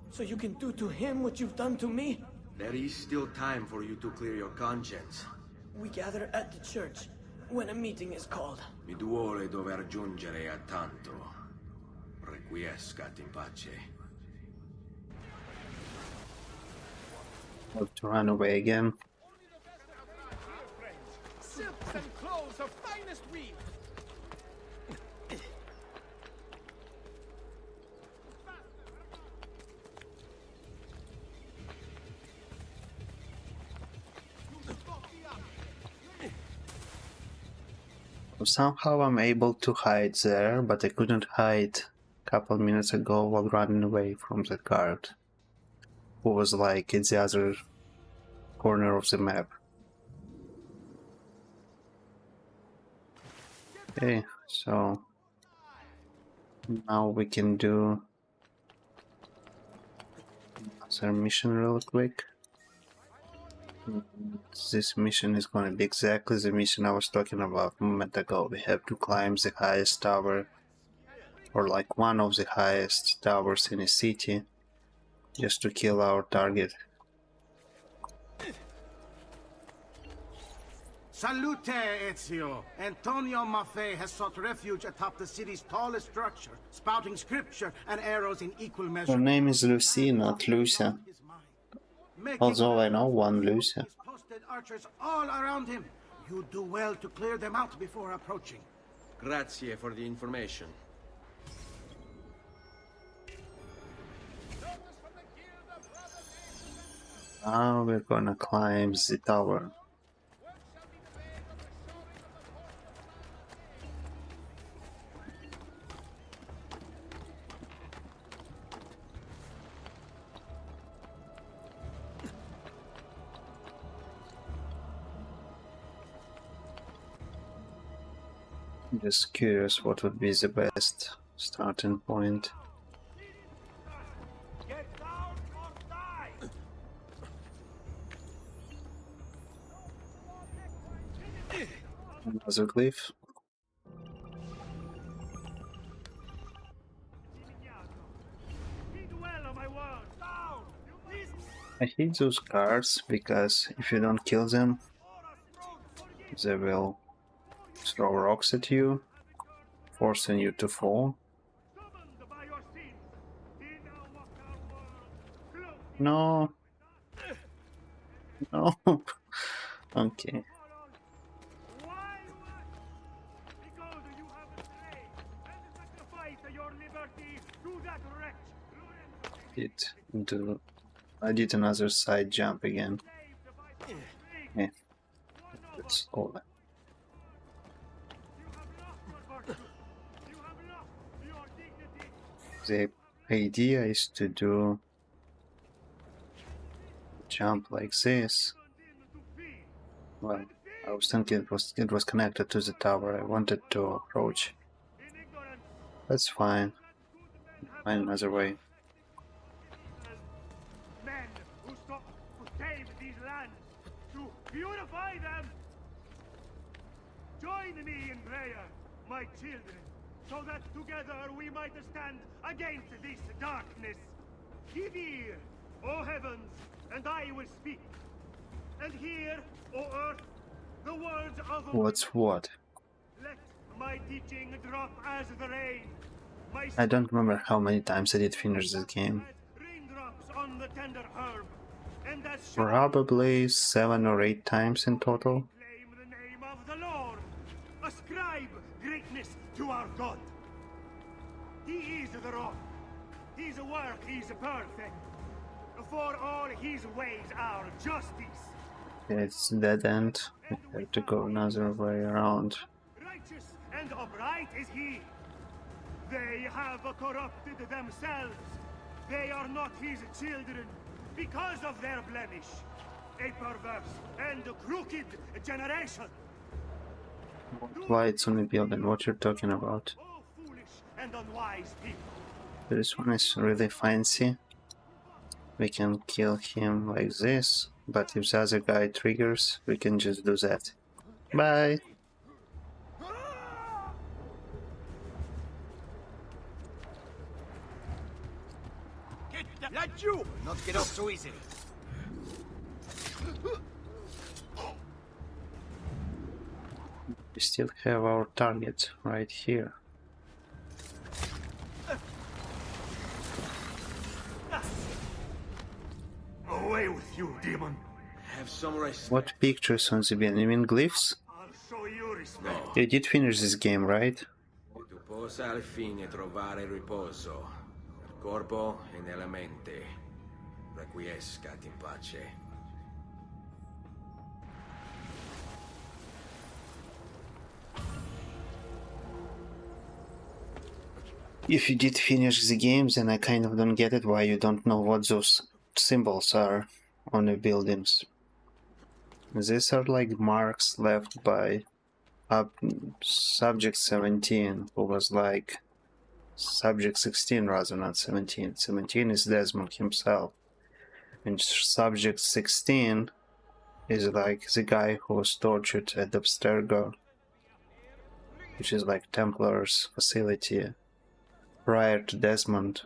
So you can do to him what you've done to me? There is still time for you to clear your conscience. We gather at the church when a meeting is called. Mi duole dover giungere a tanto. Requiescat in pace. Have to run away again. Silks and clothes of finest weave. Somehow I'm able to hide there, but I couldn't hide a couple minutes ago while running away from the guard, who was like in the other corner of the map. Okay, so now we can do another mission real quick. This mission is gonna be exactly the mission I was talking about a moment ago. We have to climb the highest tower, or like one of the highest towers in a city, just to kill our target. Salute, Ezio! Antonio Maffei has sought refuge atop the city's tallest structure, spouting scripture and arrows in equal measure. Her name is Lucy, not Lucia. Although I know one Lucia. He's posted archers all around him. You do well to clear them out before approaching. Grazie for the information. Now we're gonna climb the tower. Just curious what would be the best starting point. Another glyph. I hate those guards because if you don't kill them, they will throw rocks at you, forcing you to fall. No. No. Okay. I did another side jump again. Yeah. That's all. The idea is to do jump like this. Well, I was thinking it was connected to the tower. I wanted to approach. That's fine. Find another way. Men who sought to save these lands, to purify them. Join me in prayer, my children, so that together we might stand against this darkness. Give ear O heavens, and I will speak. And hear, O earth, the words of a What's what? Let my teaching drop as the rain. My I don't remember how many times I did finish this game. raindrops on the tender herb. And as Probably 7 or 8 times in total. claim the name of the Lord. Ascribe greatness to our God. He is the rock. His work is perfect. For all his ways are justice. It's dead end. We have to go another way around. Righteous and upright is he. They have corrupted themselves. They are not his children because of their blemish. A perverse and crooked generation. Why it's only building? What you're talking about? Oh, foolish and unwise people. This one is really fancy. We can kill him like this, but if the other guy triggers, we can just do that. Bye! Let you not get off so easily. We still have our target right here. Away with you, demon. Have some respect. What pictures on the bin? You mean glyphs? I'll show you respect. You did finish this game, right? Tu possa al fine trovare riposo, nel corpo e nella mente. Requiescat in pace. If you did finish the games, then I kind of don't get it why you don't know what those symbols are on the buildings. These are like marks left by Subject 17, who was like Subject 16 rather, not 17. 17 is Desmond himself. And Subject 16 is like the guy who was tortured at Abstergo, which is like Templar's facility prior to Desmond,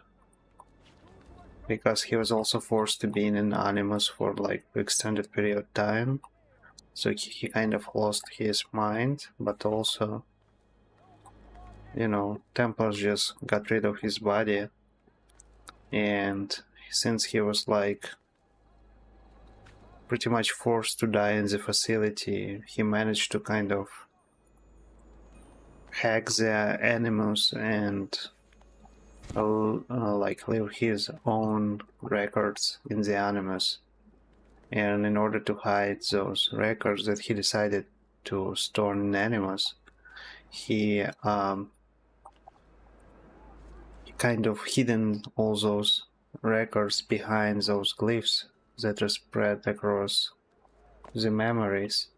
because he was also forced to be in an Animus for like an extended period of time, so he kind of lost his mind, but also, you know, Templars just got rid of his body, and since he was like pretty much forced to die in the facility, he managed to kind of hack the Animus and like leave his own records in the Animus. And in order to hide those records that he decided to store in Animus, he kind of hidden all those records behind those glyphs that are spread across the memories.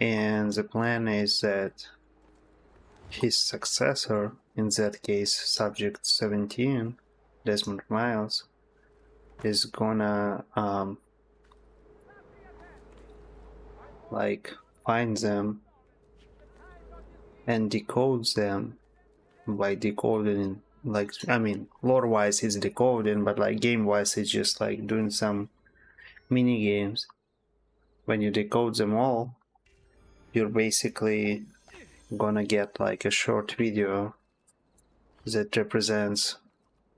And the plan is that his successor, in that case Subject 17, Desmond Miles, is gonna like find them and decode them by decoding, like, I mean, lore-wise it's decoding, but like game-wise it's just like doing some mini games. When you decode them all, you're basically gonna get like a short video that represents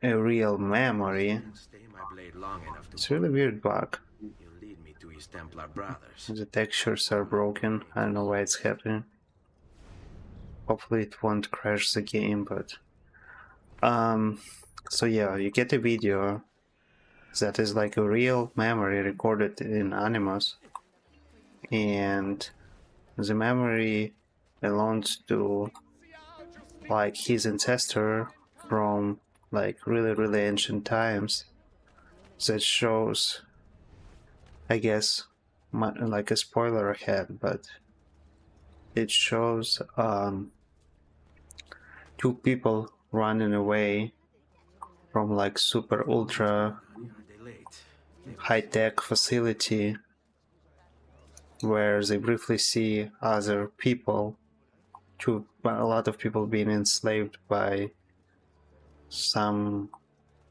a real memory. Stay my blade long enough to It's a really weird bug. you lead me to his Templar brothers. The textures are broken. I don't know why it's happening. Hopefully it won't crash the game, but so yeah, you get a video that is like a real memory recorded in Animus, and the memory belongs to like his ancestor from like really ancient times. That shows, I guess, like a spoiler ahead, but it shows two people running away from like super ultra high-tech facility where they briefly see other people, a lot of people being enslaved by some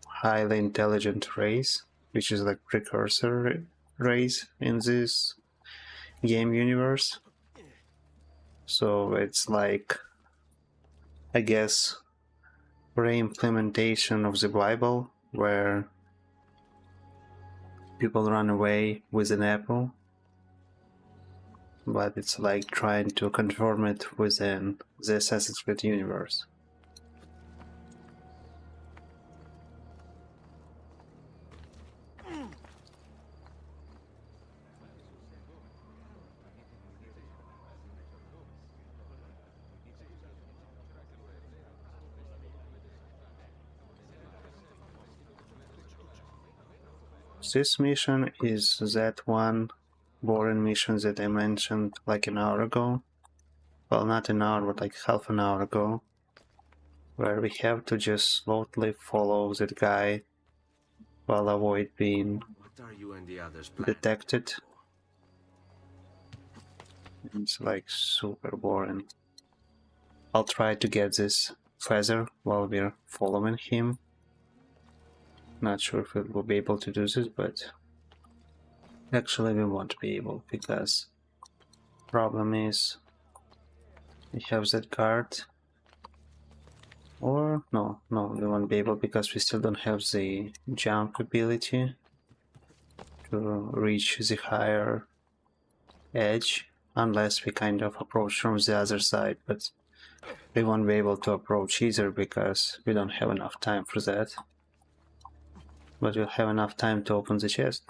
highly intelligent race, which is like precursor race in this game universe. So it's like, I guess, re-implementation of the Bible, where people run away with an apple, but it's like trying to conform it within the Assassin's Creed universe. This mission is that one boring mission that I mentioned like an hour ago. Well, not an hour, but like half an hour ago. Where we have to just slowly follow that guy while avoid being What are you and the others detected. It's like super boring. I'll try to get this feather while we're following him. Not sure if we will be able to do this, but actually we won't be able, because problem is we have that guard, or no, we won't be able because we still don't have the jump ability to reach the higher edge unless we kind of approach from the other side, but we won't be able to approach either because we don't have enough time for that. But we'll have enough time to open the chest.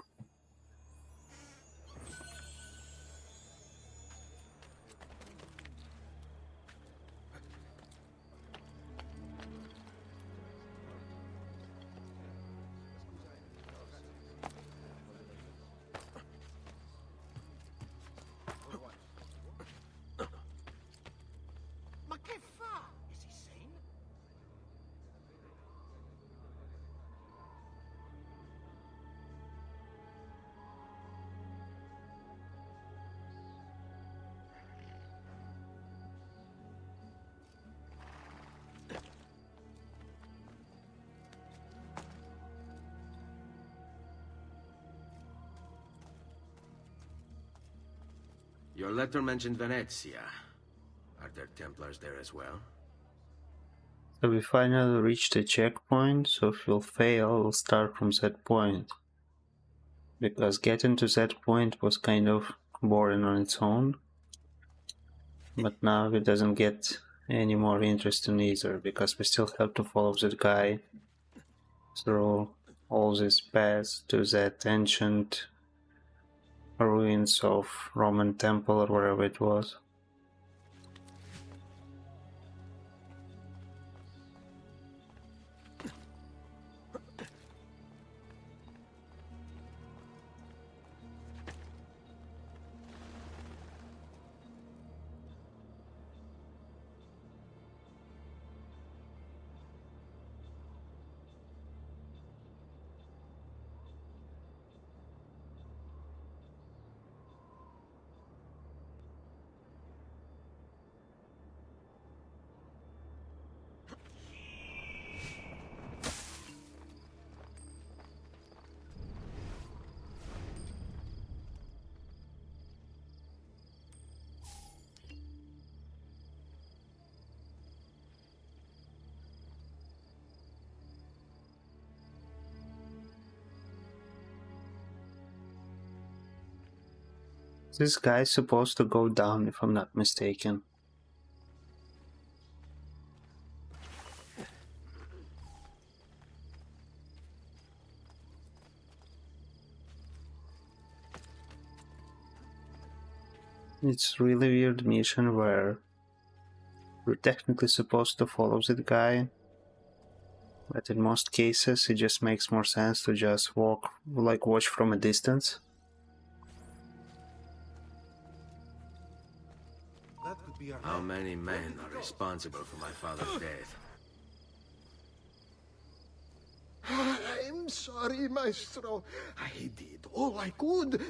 Ma che fa? Is he sane? Your letter mentioned Venezia. Are there Templars there as well? So we finally reached a checkpoint, so if we'll fail, we'll start from that point. Because getting to that point was kind of boring on its own. But now it doesn't get any more interesting either, because we still have to follow that guy through all these paths to that ancient ruins of Roman temple or wherever it was. This guy's supposed to go down, if I'm not mistaken. It's really weird mission where we're technically supposed to follow that guy, but in most cases it just makes more sense to just watch from a distance. How many men are responsible for my father's death? I'm sorry, Maestro. I did all I could,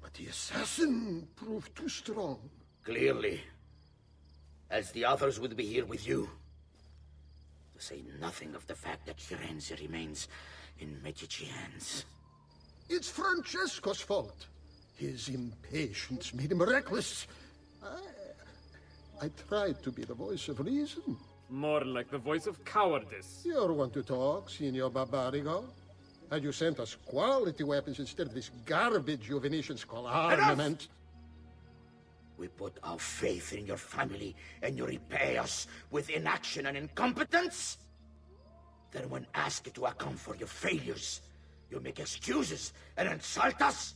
but the assassin proved too strong. Clearly. Else the others would be here with you. To say nothing of the fact that Firenze remains in Medici hands. It's Francesco's fault. His impatience made him reckless. I tried to be the voice of reason. More like the voice of cowardice. You want to talk, Signor Barbarigo? And you sent us quality weapons instead of this garbage you Venetians call armament. We put our faith in your family, and you repay us with inaction and incompetence? Then when asked to account for your failures, you make excuses and insult us?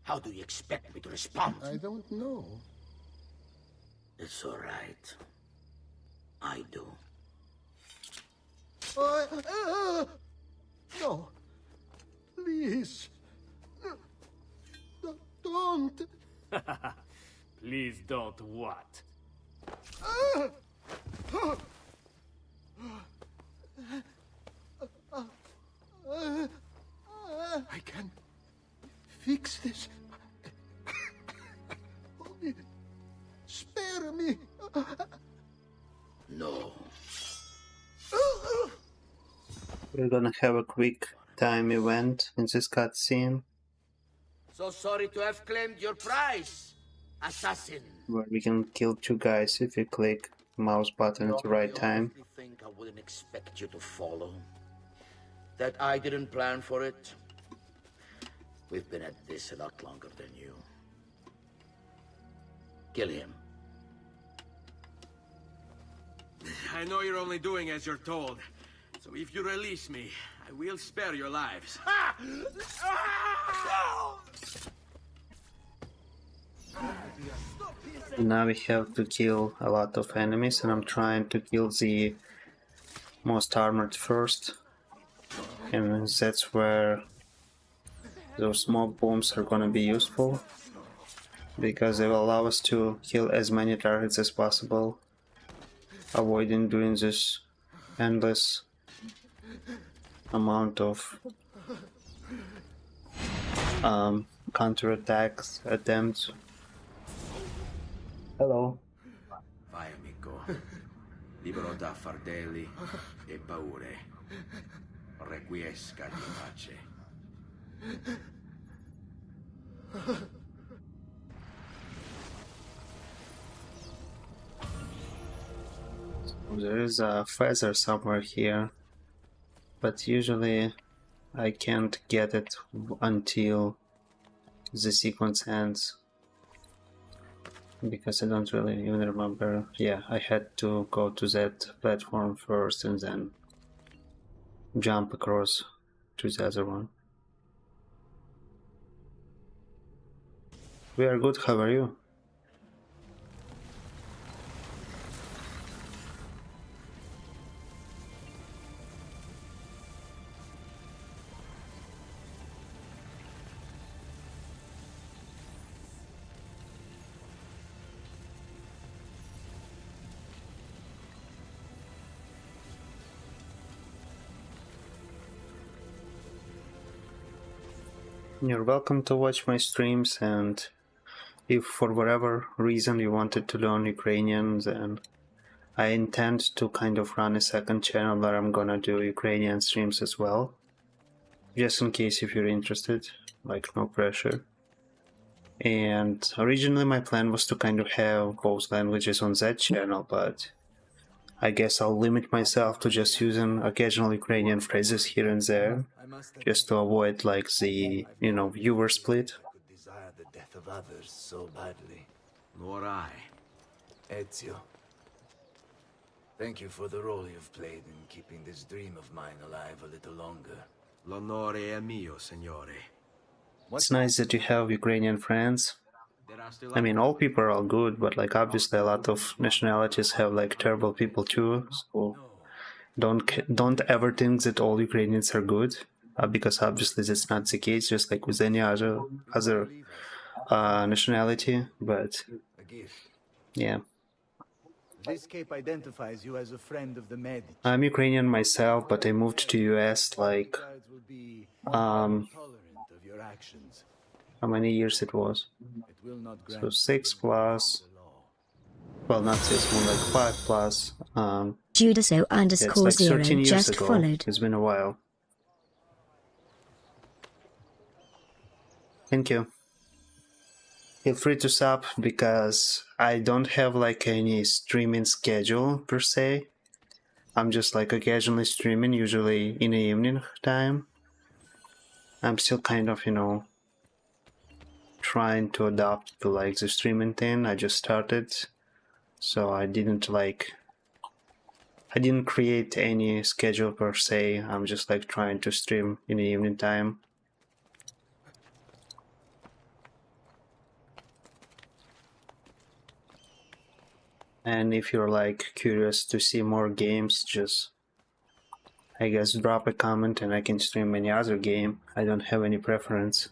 How do you expect me to respond? I don't know. It's all right. I do. No. Please. Don't. Please don't what? I can fix this. Only spare me. No. We're gonna have a quick time event in this cutscene So sorry to have claimed your prize, assassin. where we can kill 2 guys if you click mouse button at the right time. You think I wouldn't expect you to follow? That I didn't plan for it? We've been at this a lot longer than you. Kill him. I know you're only doing as you're told. So if you release me, I will spare your lives. Now we have to kill a lot of enemies, and I'm trying to kill the most armored first. And that's where those smoke bombs are gonna be useful, because they will allow us to kill as many targets as possible, avoiding doing this endless amount of counterattacks attempts. Hello. Vai, amico. Libero da fardelli e paure. Requiesca di pace. There is a feather somewhere here, but usually I can't get it until the sequence ends, because I don't really even remember. Yeah, I had to go to that platform first and then jump across to the other one. We are good, how are you? You're welcome to watch my streams, and if for whatever reason you wanted to learn Ukrainian, then I intend to kind of run a second channel where I'm gonna do Ukrainian streams as well. Just in case if you're interested, like no pressure. And originally my plan was to kind of have both languages on that channel, but I guess I'll limit myself to just using occasional Ukrainian phrases here and there, just to avoid like the, you know, viewer split. Desire the death of others so badly. Nor I. Ezio, thank you for the role you've played in keeping this dream of mine alive a little longer. L'onore è mio, signore. It's nice that you have Ukrainian friends. I mean, all people are all good, but like obviously a lot of nationalities have like terrible people too. So don't ever think that all Ukrainians are good, because obviously that's not the case. Just like with any other nationality. But yeah, this cape identifies you as a friend of the Medici. I'm Ukrainian myself, but I moved to US like how many years it was? So 6 plus, well, not 6, more like 5 plus. Judaso underscore it's like 13 0 years just ago. followed. It's been a while. Thank you. Feel free to sub because I don't have like any streaming schedule per se. I'm just like occasionally streaming, usually in the evening time. I'm still kind of, you know, trying to adapt to like the streaming thing. I just started, so I didn't create any schedule per se. I'm just like trying to stream in the evening time. And if you're like curious to see more games, just I guess drop a comment and I can stream any other game. I don't have any preference.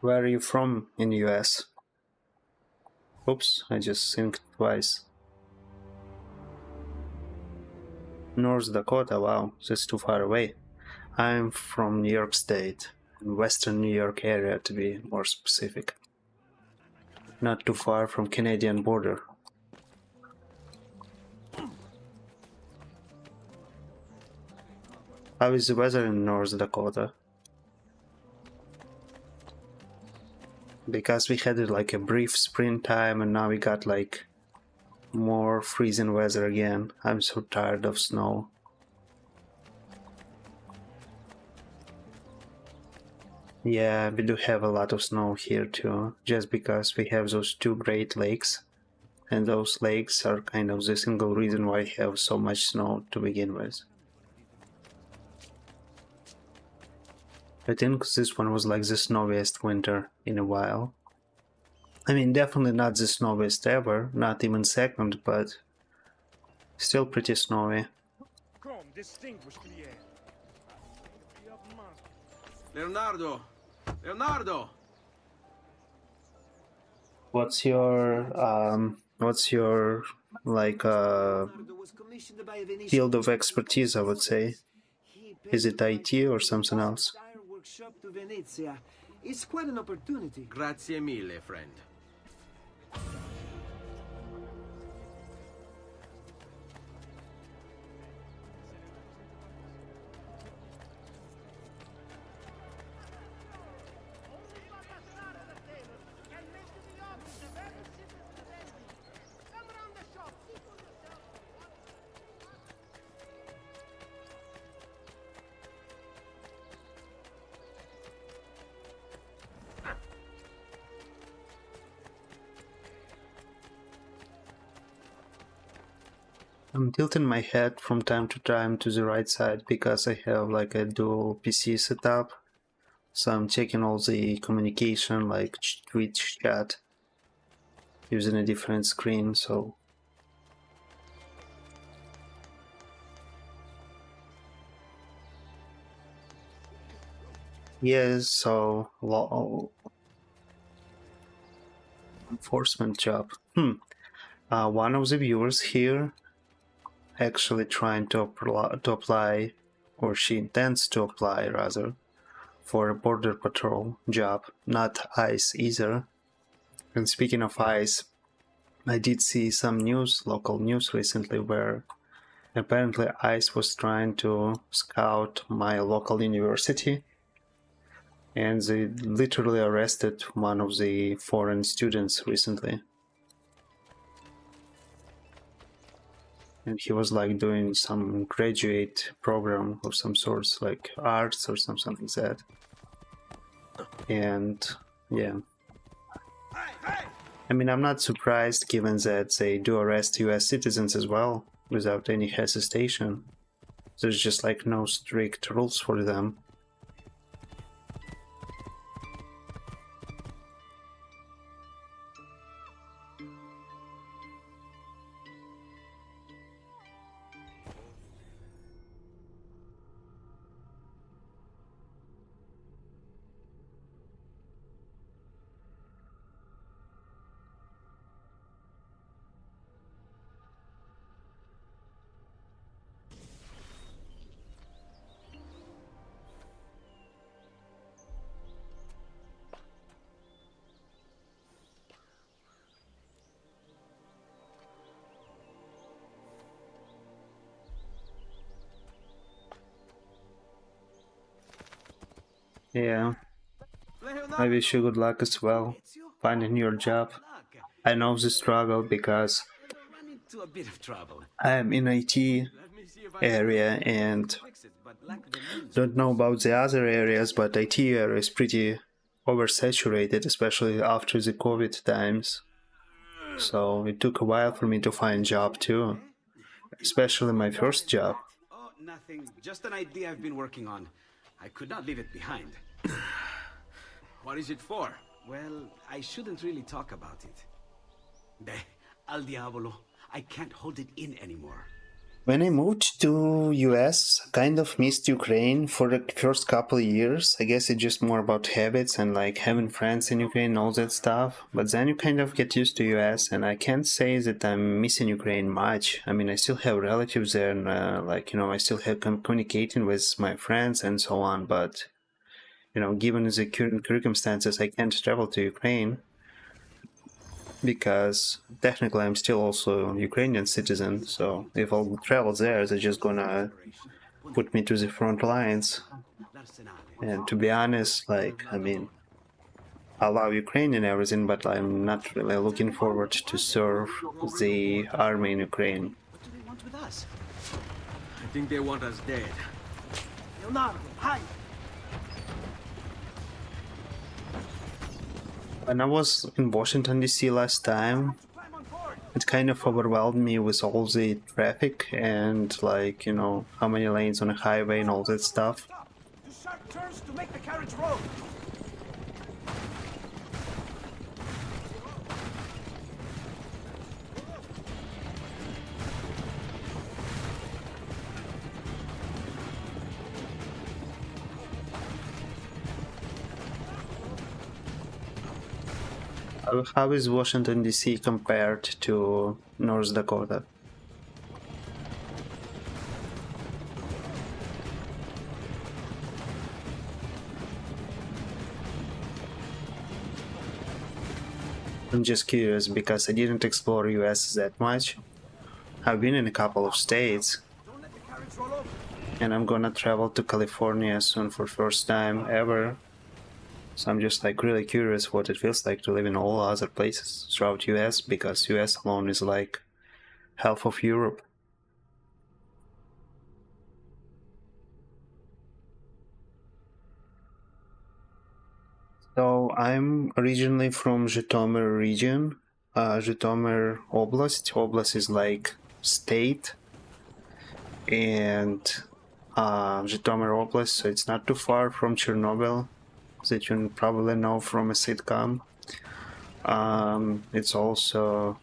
Where are you from in the US? Oops, I just synced twice. North Dakota, wow, that's too far away. I'm from New York State, Western New York area to be more specific. Not too far from Canadian border. How is the weather in North Dakota? Because we had like a brief springtime and now we got like more freezing weather again. I'm so tired of snow. Yeah, we do have a lot of snow here too, just because we have those two Great Lakes, and those lakes are kind of the single reason why we have so much snow to begin with. I think this one was like the snowiest winter in a while. I mean, definitely not the snowiest ever, not even second, but still pretty snowy. Leonardo! Leonardo! What's your like field of expertise, I would say? Is it IT or something else? It's quite an opportunity. Grazie mille, friend. I'm tilting my head from time to time to the right side because I have like a dual PC setup. So I'm checking all the communication like Twitch chat using a different screen, so yes, so law enforcement job. One of the viewers here actually trying to apply, or she intends to apply rather, for a border patrol job, not ICE either. And speaking of ICE, I did see some news, local news recently, where apparently ICE was trying to scout my local university, and they literally arrested one of the foreign students recently. And he was like doing some graduate program of some sorts, like arts or something like that. And yeah, I mean, I'm not surprised given that they do arrest US citizens as well without any hesitation. There's just like no strict rules for them. Yeah. I wish you good luck as well, finding your job. I know the struggle because Run into a bit of trouble. I'm in IT area and don't know about the other areas, but IT area is pretty oversaturated, especially after the COVID times. So it took a while for me to find job too, especially my first job. Oh, nothing. Just an idea I've been working on. I could not leave it behind. What is it for? Well, I shouldn't really talk about it. Al diavolo. I can't hold it in anymore. When I moved to US, kind of missed Ukraine for the first couple of years. I guess it's just more about habits and like having friends in Ukraine and all that stuff. But then you kind of get used to US, and I can't say that I'm missing Ukraine much. I mean, I still have relatives there, and I still have communicating with my friends and so on. But given the current circumstances, I can't travel to Ukraine, because technically I'm still also Ukrainian citizen, so if I'll travel there, they're just gonna put me to the front lines. And to be honest, I love Ukraine and everything, but I'm not really looking forward to serve the army in Ukraine. What do they want with us? I think they want us dead. Leonardo, hide! When I was in Washington DC last time, it kind of overwhelmed me with all the traffic and how many lanes on a highway and all that stuff. Do sharp turns to make the carriage roll! How is Washington DC compared to North Dakota? I'm just curious because I didn't explore US that much. I've been in a couple of states, and I'm gonna travel to California soon for first time ever. So I'm just really curious what it feels like to live in all other places throughout US, because US alone is like half of Europe. So I'm originally from Zhytomyr region, Zhytomyr Oblast. Oblast is like state, and Zhytomyr Oblast, so it's not too far from Chernobyl, that you probably know from a sitcom. It's also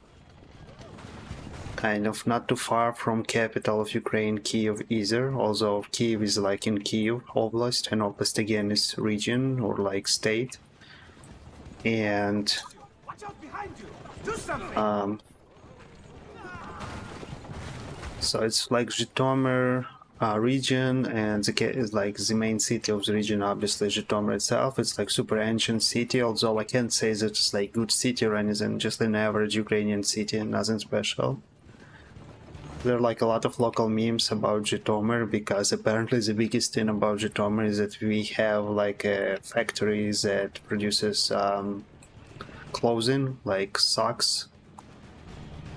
kind of not too far from capital of Ukraine, Kiev either, although Kiev is like in Kiev Oblast, and Oblast again is region or like state. And Watch out behind you! Do something! So it's like Zhytomyr region, and is like the main city of the region, obviously Zhytomyr itself. It's like super ancient city, although I can't say that it's like good city or anything, just an average Ukrainian city, nothing special. There are like a lot of local memes about Zhytomyr, because apparently the biggest thing about Zhytomyr is that we have like a factory that produces clothing, like socks,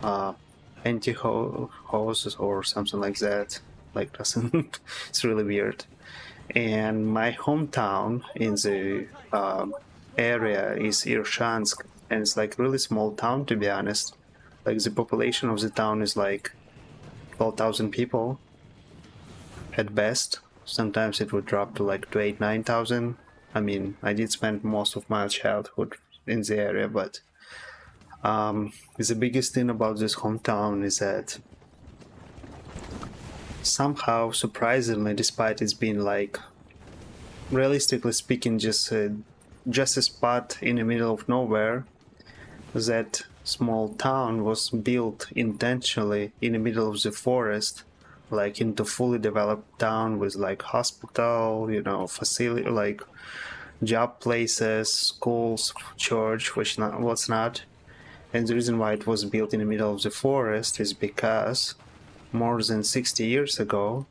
pantyhose or something like that. Like doesn't it's really weird. And my hometown in the area is Irshansk, and it's like really small town, to be honest. Like the population of the town is like 12,000 people at best. Sometimes it would drop to like 8,000-9,000. I mean, I did spend most of my childhood in the area, but the biggest thing about this hometown is that somehow, surprisingly, despite it's being like, realistically speaking, just a spot in the middle of nowhere, that small town was built intentionally in the middle of the forest, like into fully developed town with like hospital, facility, like job places, schools, church, which was not. And the reason why it was built in the middle of the forest is because more than 60 years ago,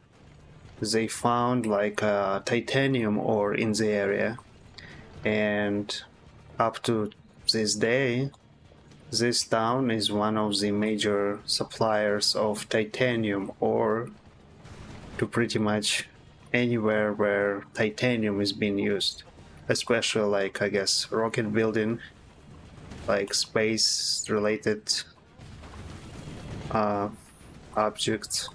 they found like titanium ore in the area, and up to this day this town is one of the major suppliers of titanium ore to pretty much anywhere where titanium is being used, especially like I guess rocket building, like space related objects.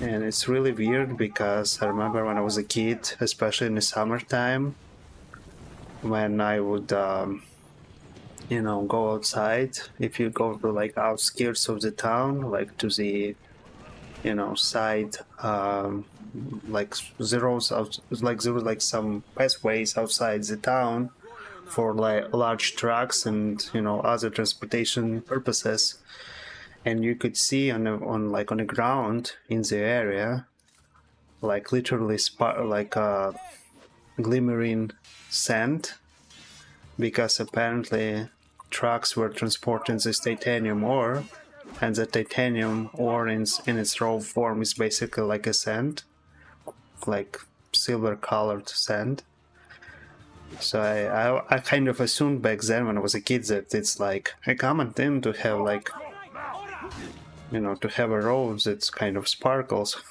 And it's really weird because I remember when I was a kid, especially in the summertime, when I would you know, go outside, if you go to like outskirts of the town, like to the, you know, side, like zeros out, like there was like some pathways outside the town for like large trucks and, you know, other transportation purposes, and you could see on the ground in the area, like literally glimmering sand, because apparently trucks were transporting this titanium ore, and the titanium ore in its raw form is basically like a sand, like silver colored sand. So I kind of assumed back then when I was a kid that it's like a common thing to have like, you know, to have a rose that kind of sparkles.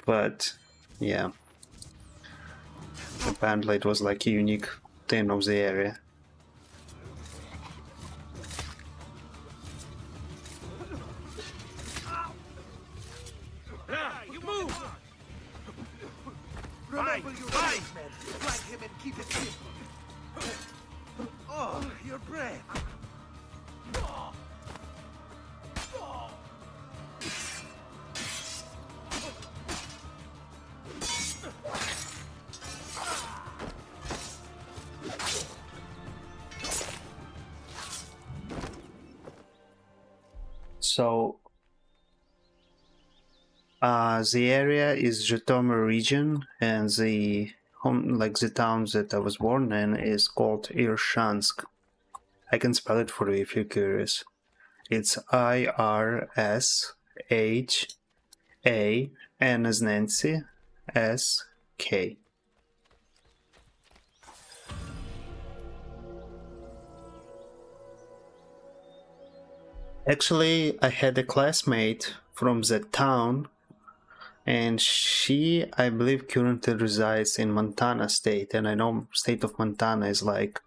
But yeah, apparently it was like a unique thing of the area. Remember your ways, man. Flank him and keep it simple. Oh, your breath. So the area is Zhytomyr region, and the the town that I was born in is called Irshansk. I can spell it for you if you're curious. It's I-R-S-H-A, N as Nancy, S-K. Actually, I had a classmate from that town, and she, I believe, currently resides in Montana state, and I know state of Montana is like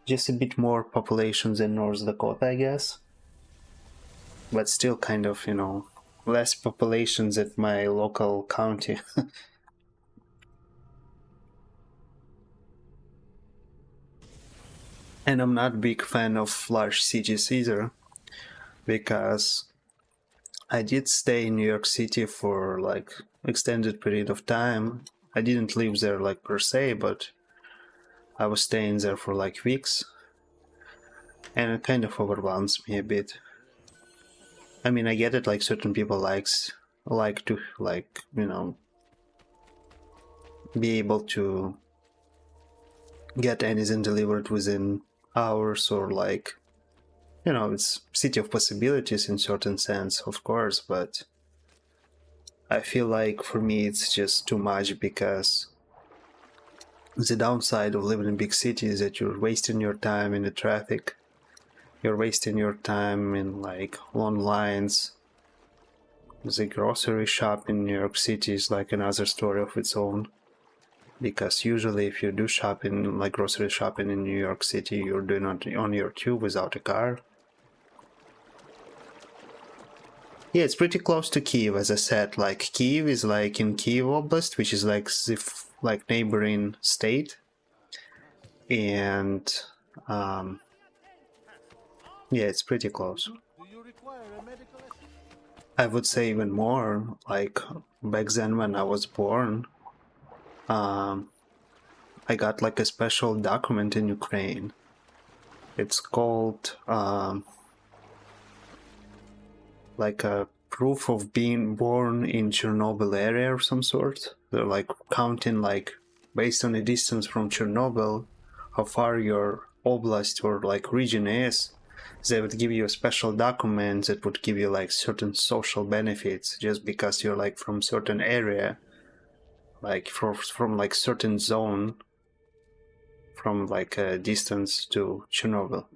just a bit more population than North Dakota, I guess, but still kind of, you know, less population than my local county. And I'm not a big fan of large cities either, because I did stay in New York City for like extended period of time. I didn't live there like per se, but I was staying there for like weeks, and it kind of overwhelms me a bit. I mean, I get it, like certain people like to, like, you know, be able to get anything delivered within hours, or like, you know, it's city of possibilities in certain sense, of course, but I feel like for me it's just too much, because the downside of living in big cities is that you're wasting your time in the traffic, you're wasting your time in like long lines. The grocery shop in New York City is like another story of its own, because usually if you do shopping, like grocery shopping in New York City, you're doing it on your tube without a car. Yeah, it's pretty close to Kiev, as I said. Like Kiev is like in Kiev Oblast, which is like the neighboring state, and yeah, it's pretty close. I would say even more. Like back then when I was born, I got like a special document in Ukraine. It's called like a proof of being born in Chernobyl area or some sort. They're like counting, like based on the distance from Chernobyl, how far your oblast or like region is. they would give you a special document that would give you like certain social benefits just because you're like from certain area, like from like certain zone, from like a distance to Chernobyl.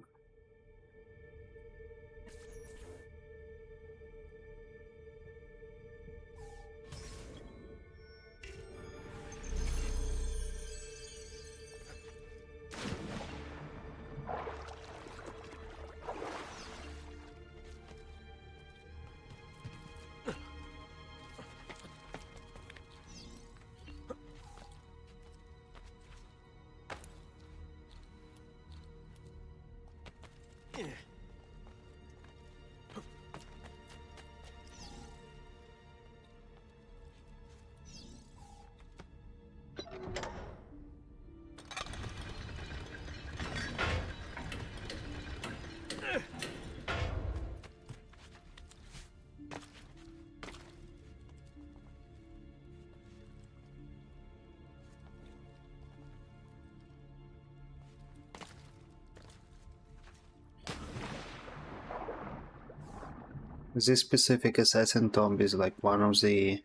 This specific assassin tomb is like one of the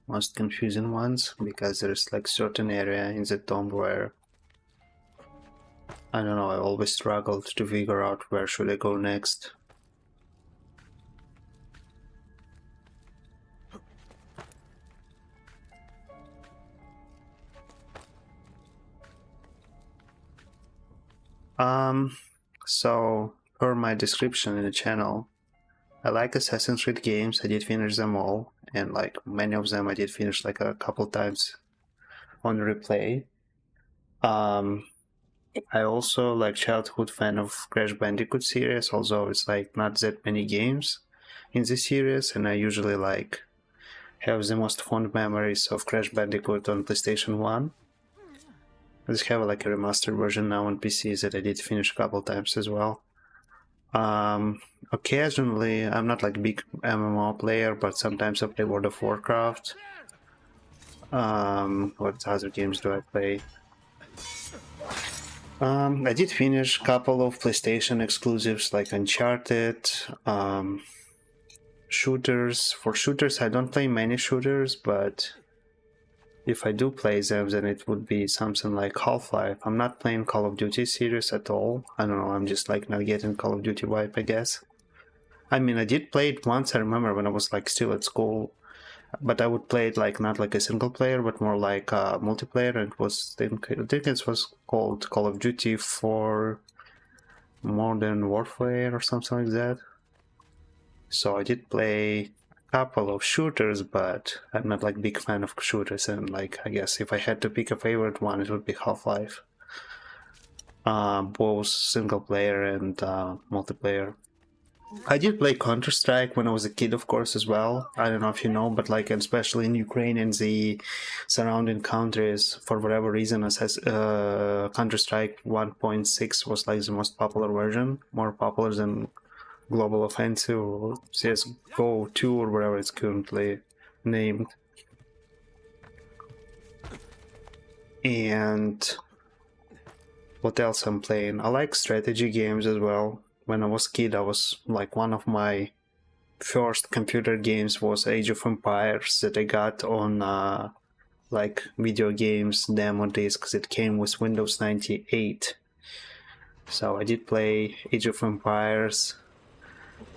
most confusing ones because there's like certain area in the tomb where I don't know, I always struggled to figure out where should I go next. So per my description in the channel, I like Assassin's Creed games. I did finish them all, and like many of them I did finish like a couple times on replay. I also like childhood fan of Crash Bandicoot series, although it's like not that many games in this series, and I usually like have the most fond memories of Crash Bandicoot on PlayStation 1. I just have like a remastered version now on PC that I did finish a couple times as well. Occasionally, I'm not like a big MMO player, but sometimes I play World of Warcraft. What other games do I play? I did finish a couple of PlayStation exclusives like Uncharted, shooters. For shooters, I don't play many shooters, but if I do play them, then it would be something like Half-Life. I'm not playing Call of Duty series at all. I don't know, I'm just like not getting Call of Duty vibe, I guess. I mean, I did play it once, I remember when I was like still at school, but I would play it like not like a single player, but more like multiplayer. And it was, I think it was called Call of Duty for Modern Warfare or something like that. So I did play couple of shooters, but I'm not like big fan of shooters, and like I guess if I had to pick a favorite one, it would be Half-Life. Both single player and multiplayer. I did play Counter-Strike when I was a kid, of course, as well. I don't know if you know, but like especially in Ukraine and the surrounding countries, for whatever reason, Counter-Strike 1.6 was like the most popular version, more popular than Global Offensive or CSGO 2 or whatever it's currently named. And what else I'm playing? I like strategy games as well. When I was a kid, I was like one of my first computer games was Age of Empires that I got on like video games demo discs. It came with Windows 98. So I did play Age of Empires.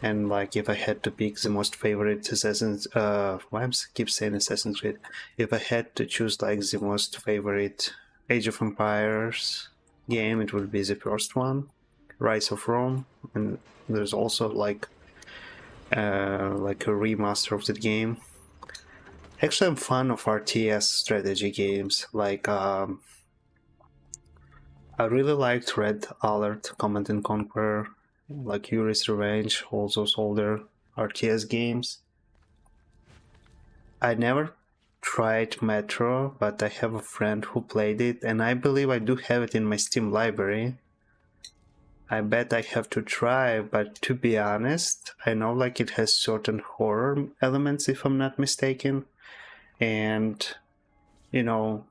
And like if I had to pick the most favorite Assassin's why I keep saying Assassin's Creed, if I had to choose like the most favorite Age of Empires game, it would be the first one, Rise of Rome. And there's also like a remaster of that game. Actually, I'm fan of RTS strategy games. Like I really liked Red Alert, Command and Conquer, like Yuri's Revenge, all those older RTS games. I never tried Metro, but I have a friend who played it, and I believe I do have it in my Steam library. I bet I have to try, but to be honest, I know like it has certain horror elements, if I'm not mistaken, and you know,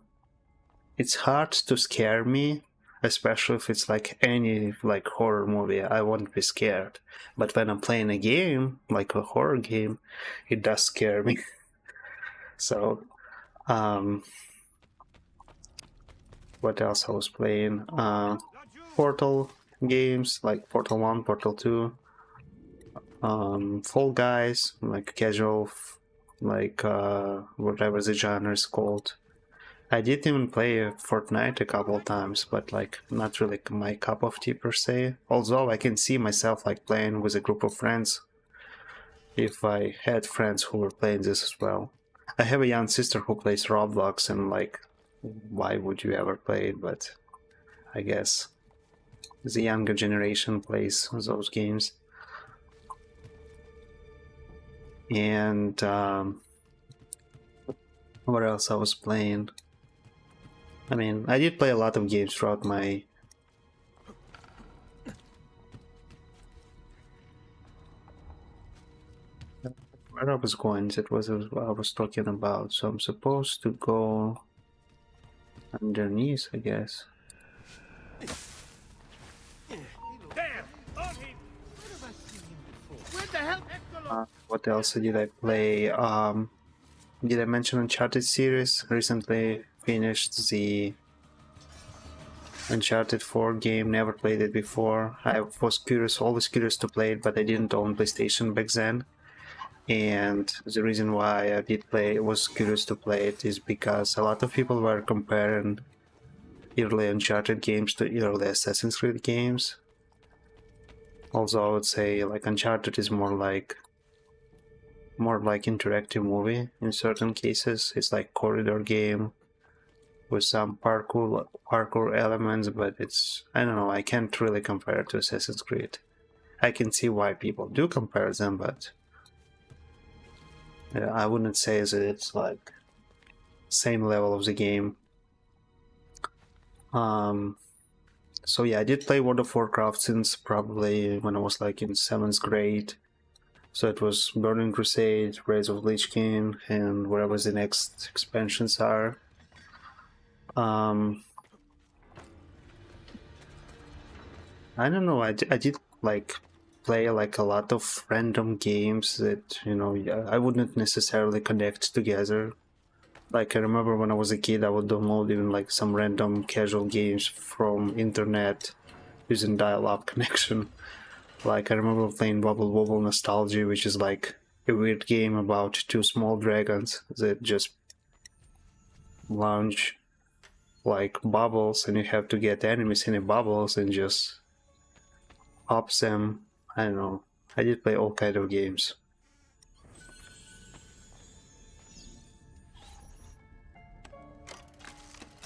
it's hard to scare me especially if it's like any like horror movie. I won't be scared. But when I'm playing a game, like a horror game, it does scare me. So, what else I was playing? Portal games like Portal 1, Portal 2, Fall Guys, like casual, like whatever the genre is called. I did even play Fortnite a couple of times, but like not really my cup of tea per se. Although I can see myself like playing with a group of friends if I had friends who were playing this as well. I have a young sister who plays Roblox, and like, why would you ever play it? But I guess the younger generation plays those games. And what else I was playing? I mean, I did play a lot of games throughout my... Where I was going, that was what I was talking about. So I'm supposed to go underneath, I guess. What else did I play? Did I mention Uncharted series? Recently finished the Uncharted 4 game, never played it before. I was curious, always curious to play it, but I didn't own PlayStation back then. And the reason why I was curious to play it is because a lot of people were comparing early Uncharted games to early Assassin's Creed games. Although I would say like Uncharted is more like interactive movie in certain cases. It's like corridor game with some parkour elements, but it's, I don't know, I can't really compare it to Assassin's Creed. I can see why people do compare them, but I wouldn't say that it's like same level of the game. So yeah, I did play World of Warcraft since probably when I was like in 7th grade. So it was Burning Crusade, Rise of Lich King, and whatever the next expansions are. I don't know, I did like play like a lot of random games that, you know, I wouldn't necessarily connect together. Like I remember when I was a kid, I would download even like some random casual games from internet using dial-up connection. Like I remember playing Bubble Bobble Nostalgia, which is like a weird game about two small dragons that just launch like bubbles, and you have to get enemies in the bubbles and just pop them. I don't know. I did play all kind of games.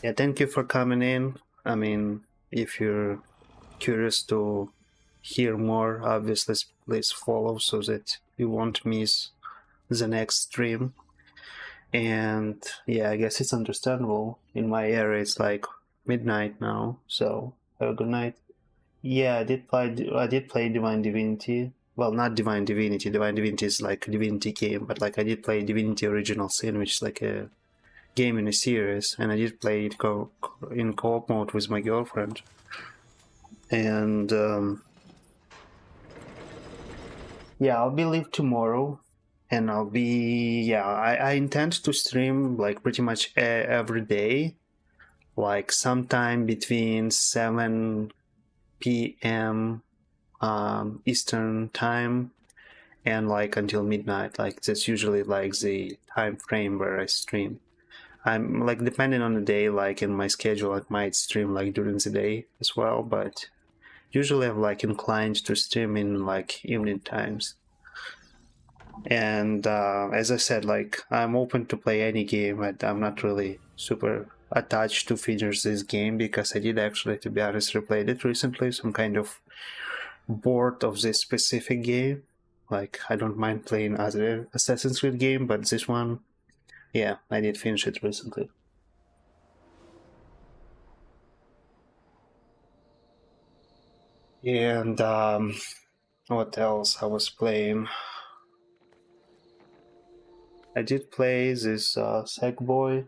Yeah, thank you for coming in. I mean, if you're curious to hear more, obviously please follow so that you won't miss the next stream. And yeah, I guess it's understandable. In my area it's like midnight now, so have a good night. Yeah, I did play Divine Divinity. Well, not Divine Divinity. Divine Divinity is like a Divinity game, but like I did play Divinity Original Sin, which is like a game in a series, and I did play it in co-op mode with my girlfriend. And yeah, I'll be live tomorrow, and I'll be, yeah, I intend to stream like pretty much every day, like sometime between 7 p.m. Eastern time and like until midnight. Like that's usually like the time frame where I stream. I'm like, depending on the day, like in my schedule, I might stream like during the day as well, but usually I'm like inclined to stream in like evening times. And as I said, like I'm open to play any game, but I'm not really super attached to finish this game because I did actually, to be honest, replayed it recently, so I'm kind of bored of this specific game. Like I don't mind playing other Assassin's Creed game, but this one, yeah, I did finish it recently. And what else I was playing? I did play this Sackboy.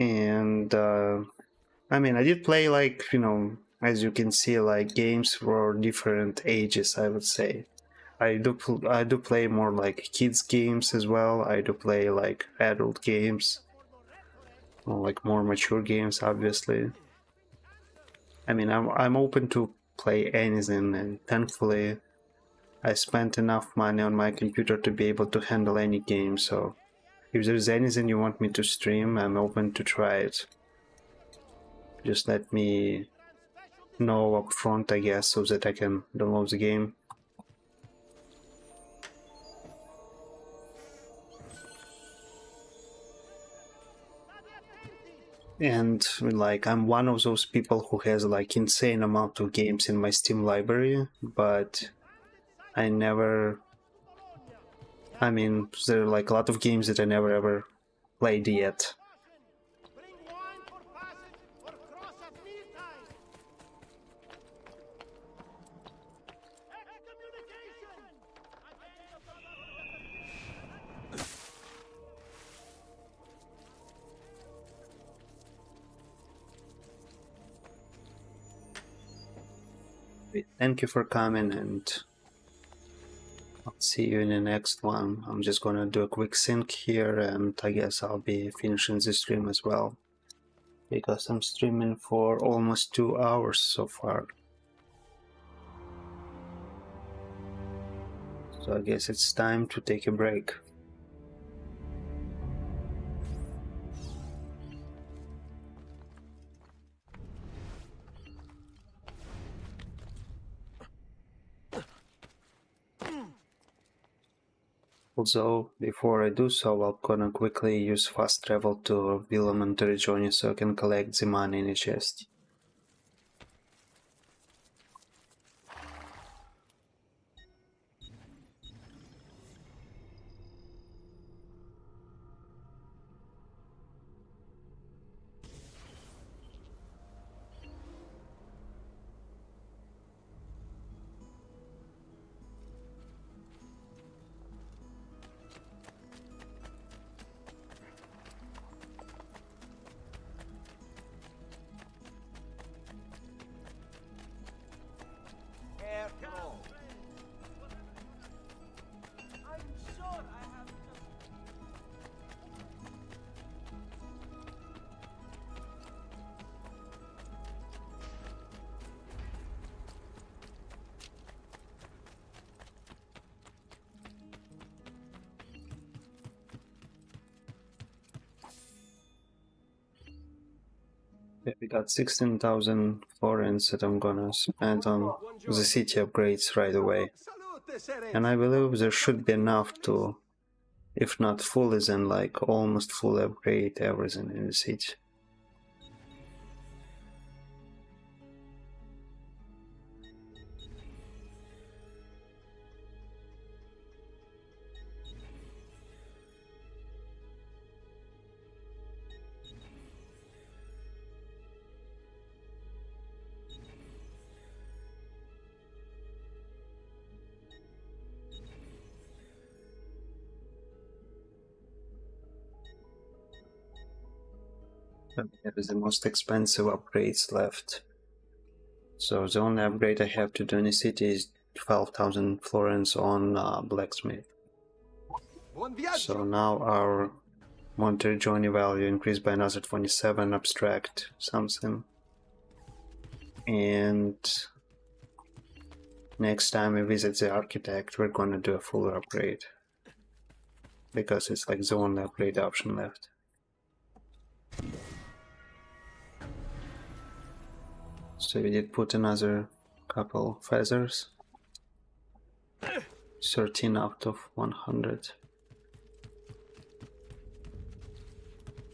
And I mean, I did play, like, you know, as you can see, like games for different ages, I would say. I do play more like kids games as well. I do play like adult games, or like more mature games, obviously. I mean, I'm open to play anything, and thankfully I spent enough money on my computer to be able to handle any game, so if there's anything you want me to stream, I'm open to try it. Just let me know up front, I guess, so that I can download the game. And like, I'm one of those people who has like insane amount of games in my Steam library, but I never, I mean, there are like a lot of games that I never ever played yet. Thank you for coming, and I'll see you in the next one. I'm just gonna do a quick sync here, and I guess I'll be finishing the stream as well, because I'm streaming for almost 2 hours so far. So I guess it's time to take a break. Also, before I do so, I'm gonna quickly use fast travel to Villa Monteriggioni so I can collect the money in the chest. Yeah, we got 16,000 florins that I'm gonna spend on the city upgrades right away. And I believe there should be enough to, if not fully, then like almost fully upgrade everything in the city. That is the most expensive upgrades left. So the only upgrade I have to do in the city is 12,000 florins on blacksmith. So now our Monteriggioni value increased by another 27, abstract something. And next time we visit the architect, we're gonna do a fuller upgrade, because it's like the only upgrade option left. So we did put another couple feathers. 13 out of 100.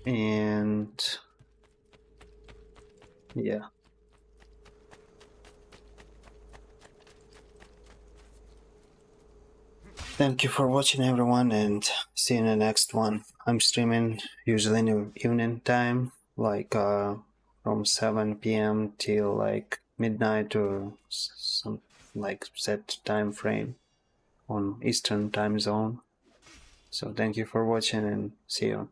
And yeah. Thank you for watching, everyone, and see you in the next one. I'm streaming usually in the evening time, like from 7 p.m. till like midnight or some like set time frame on Eastern time zone. So thank you for watching, and see you.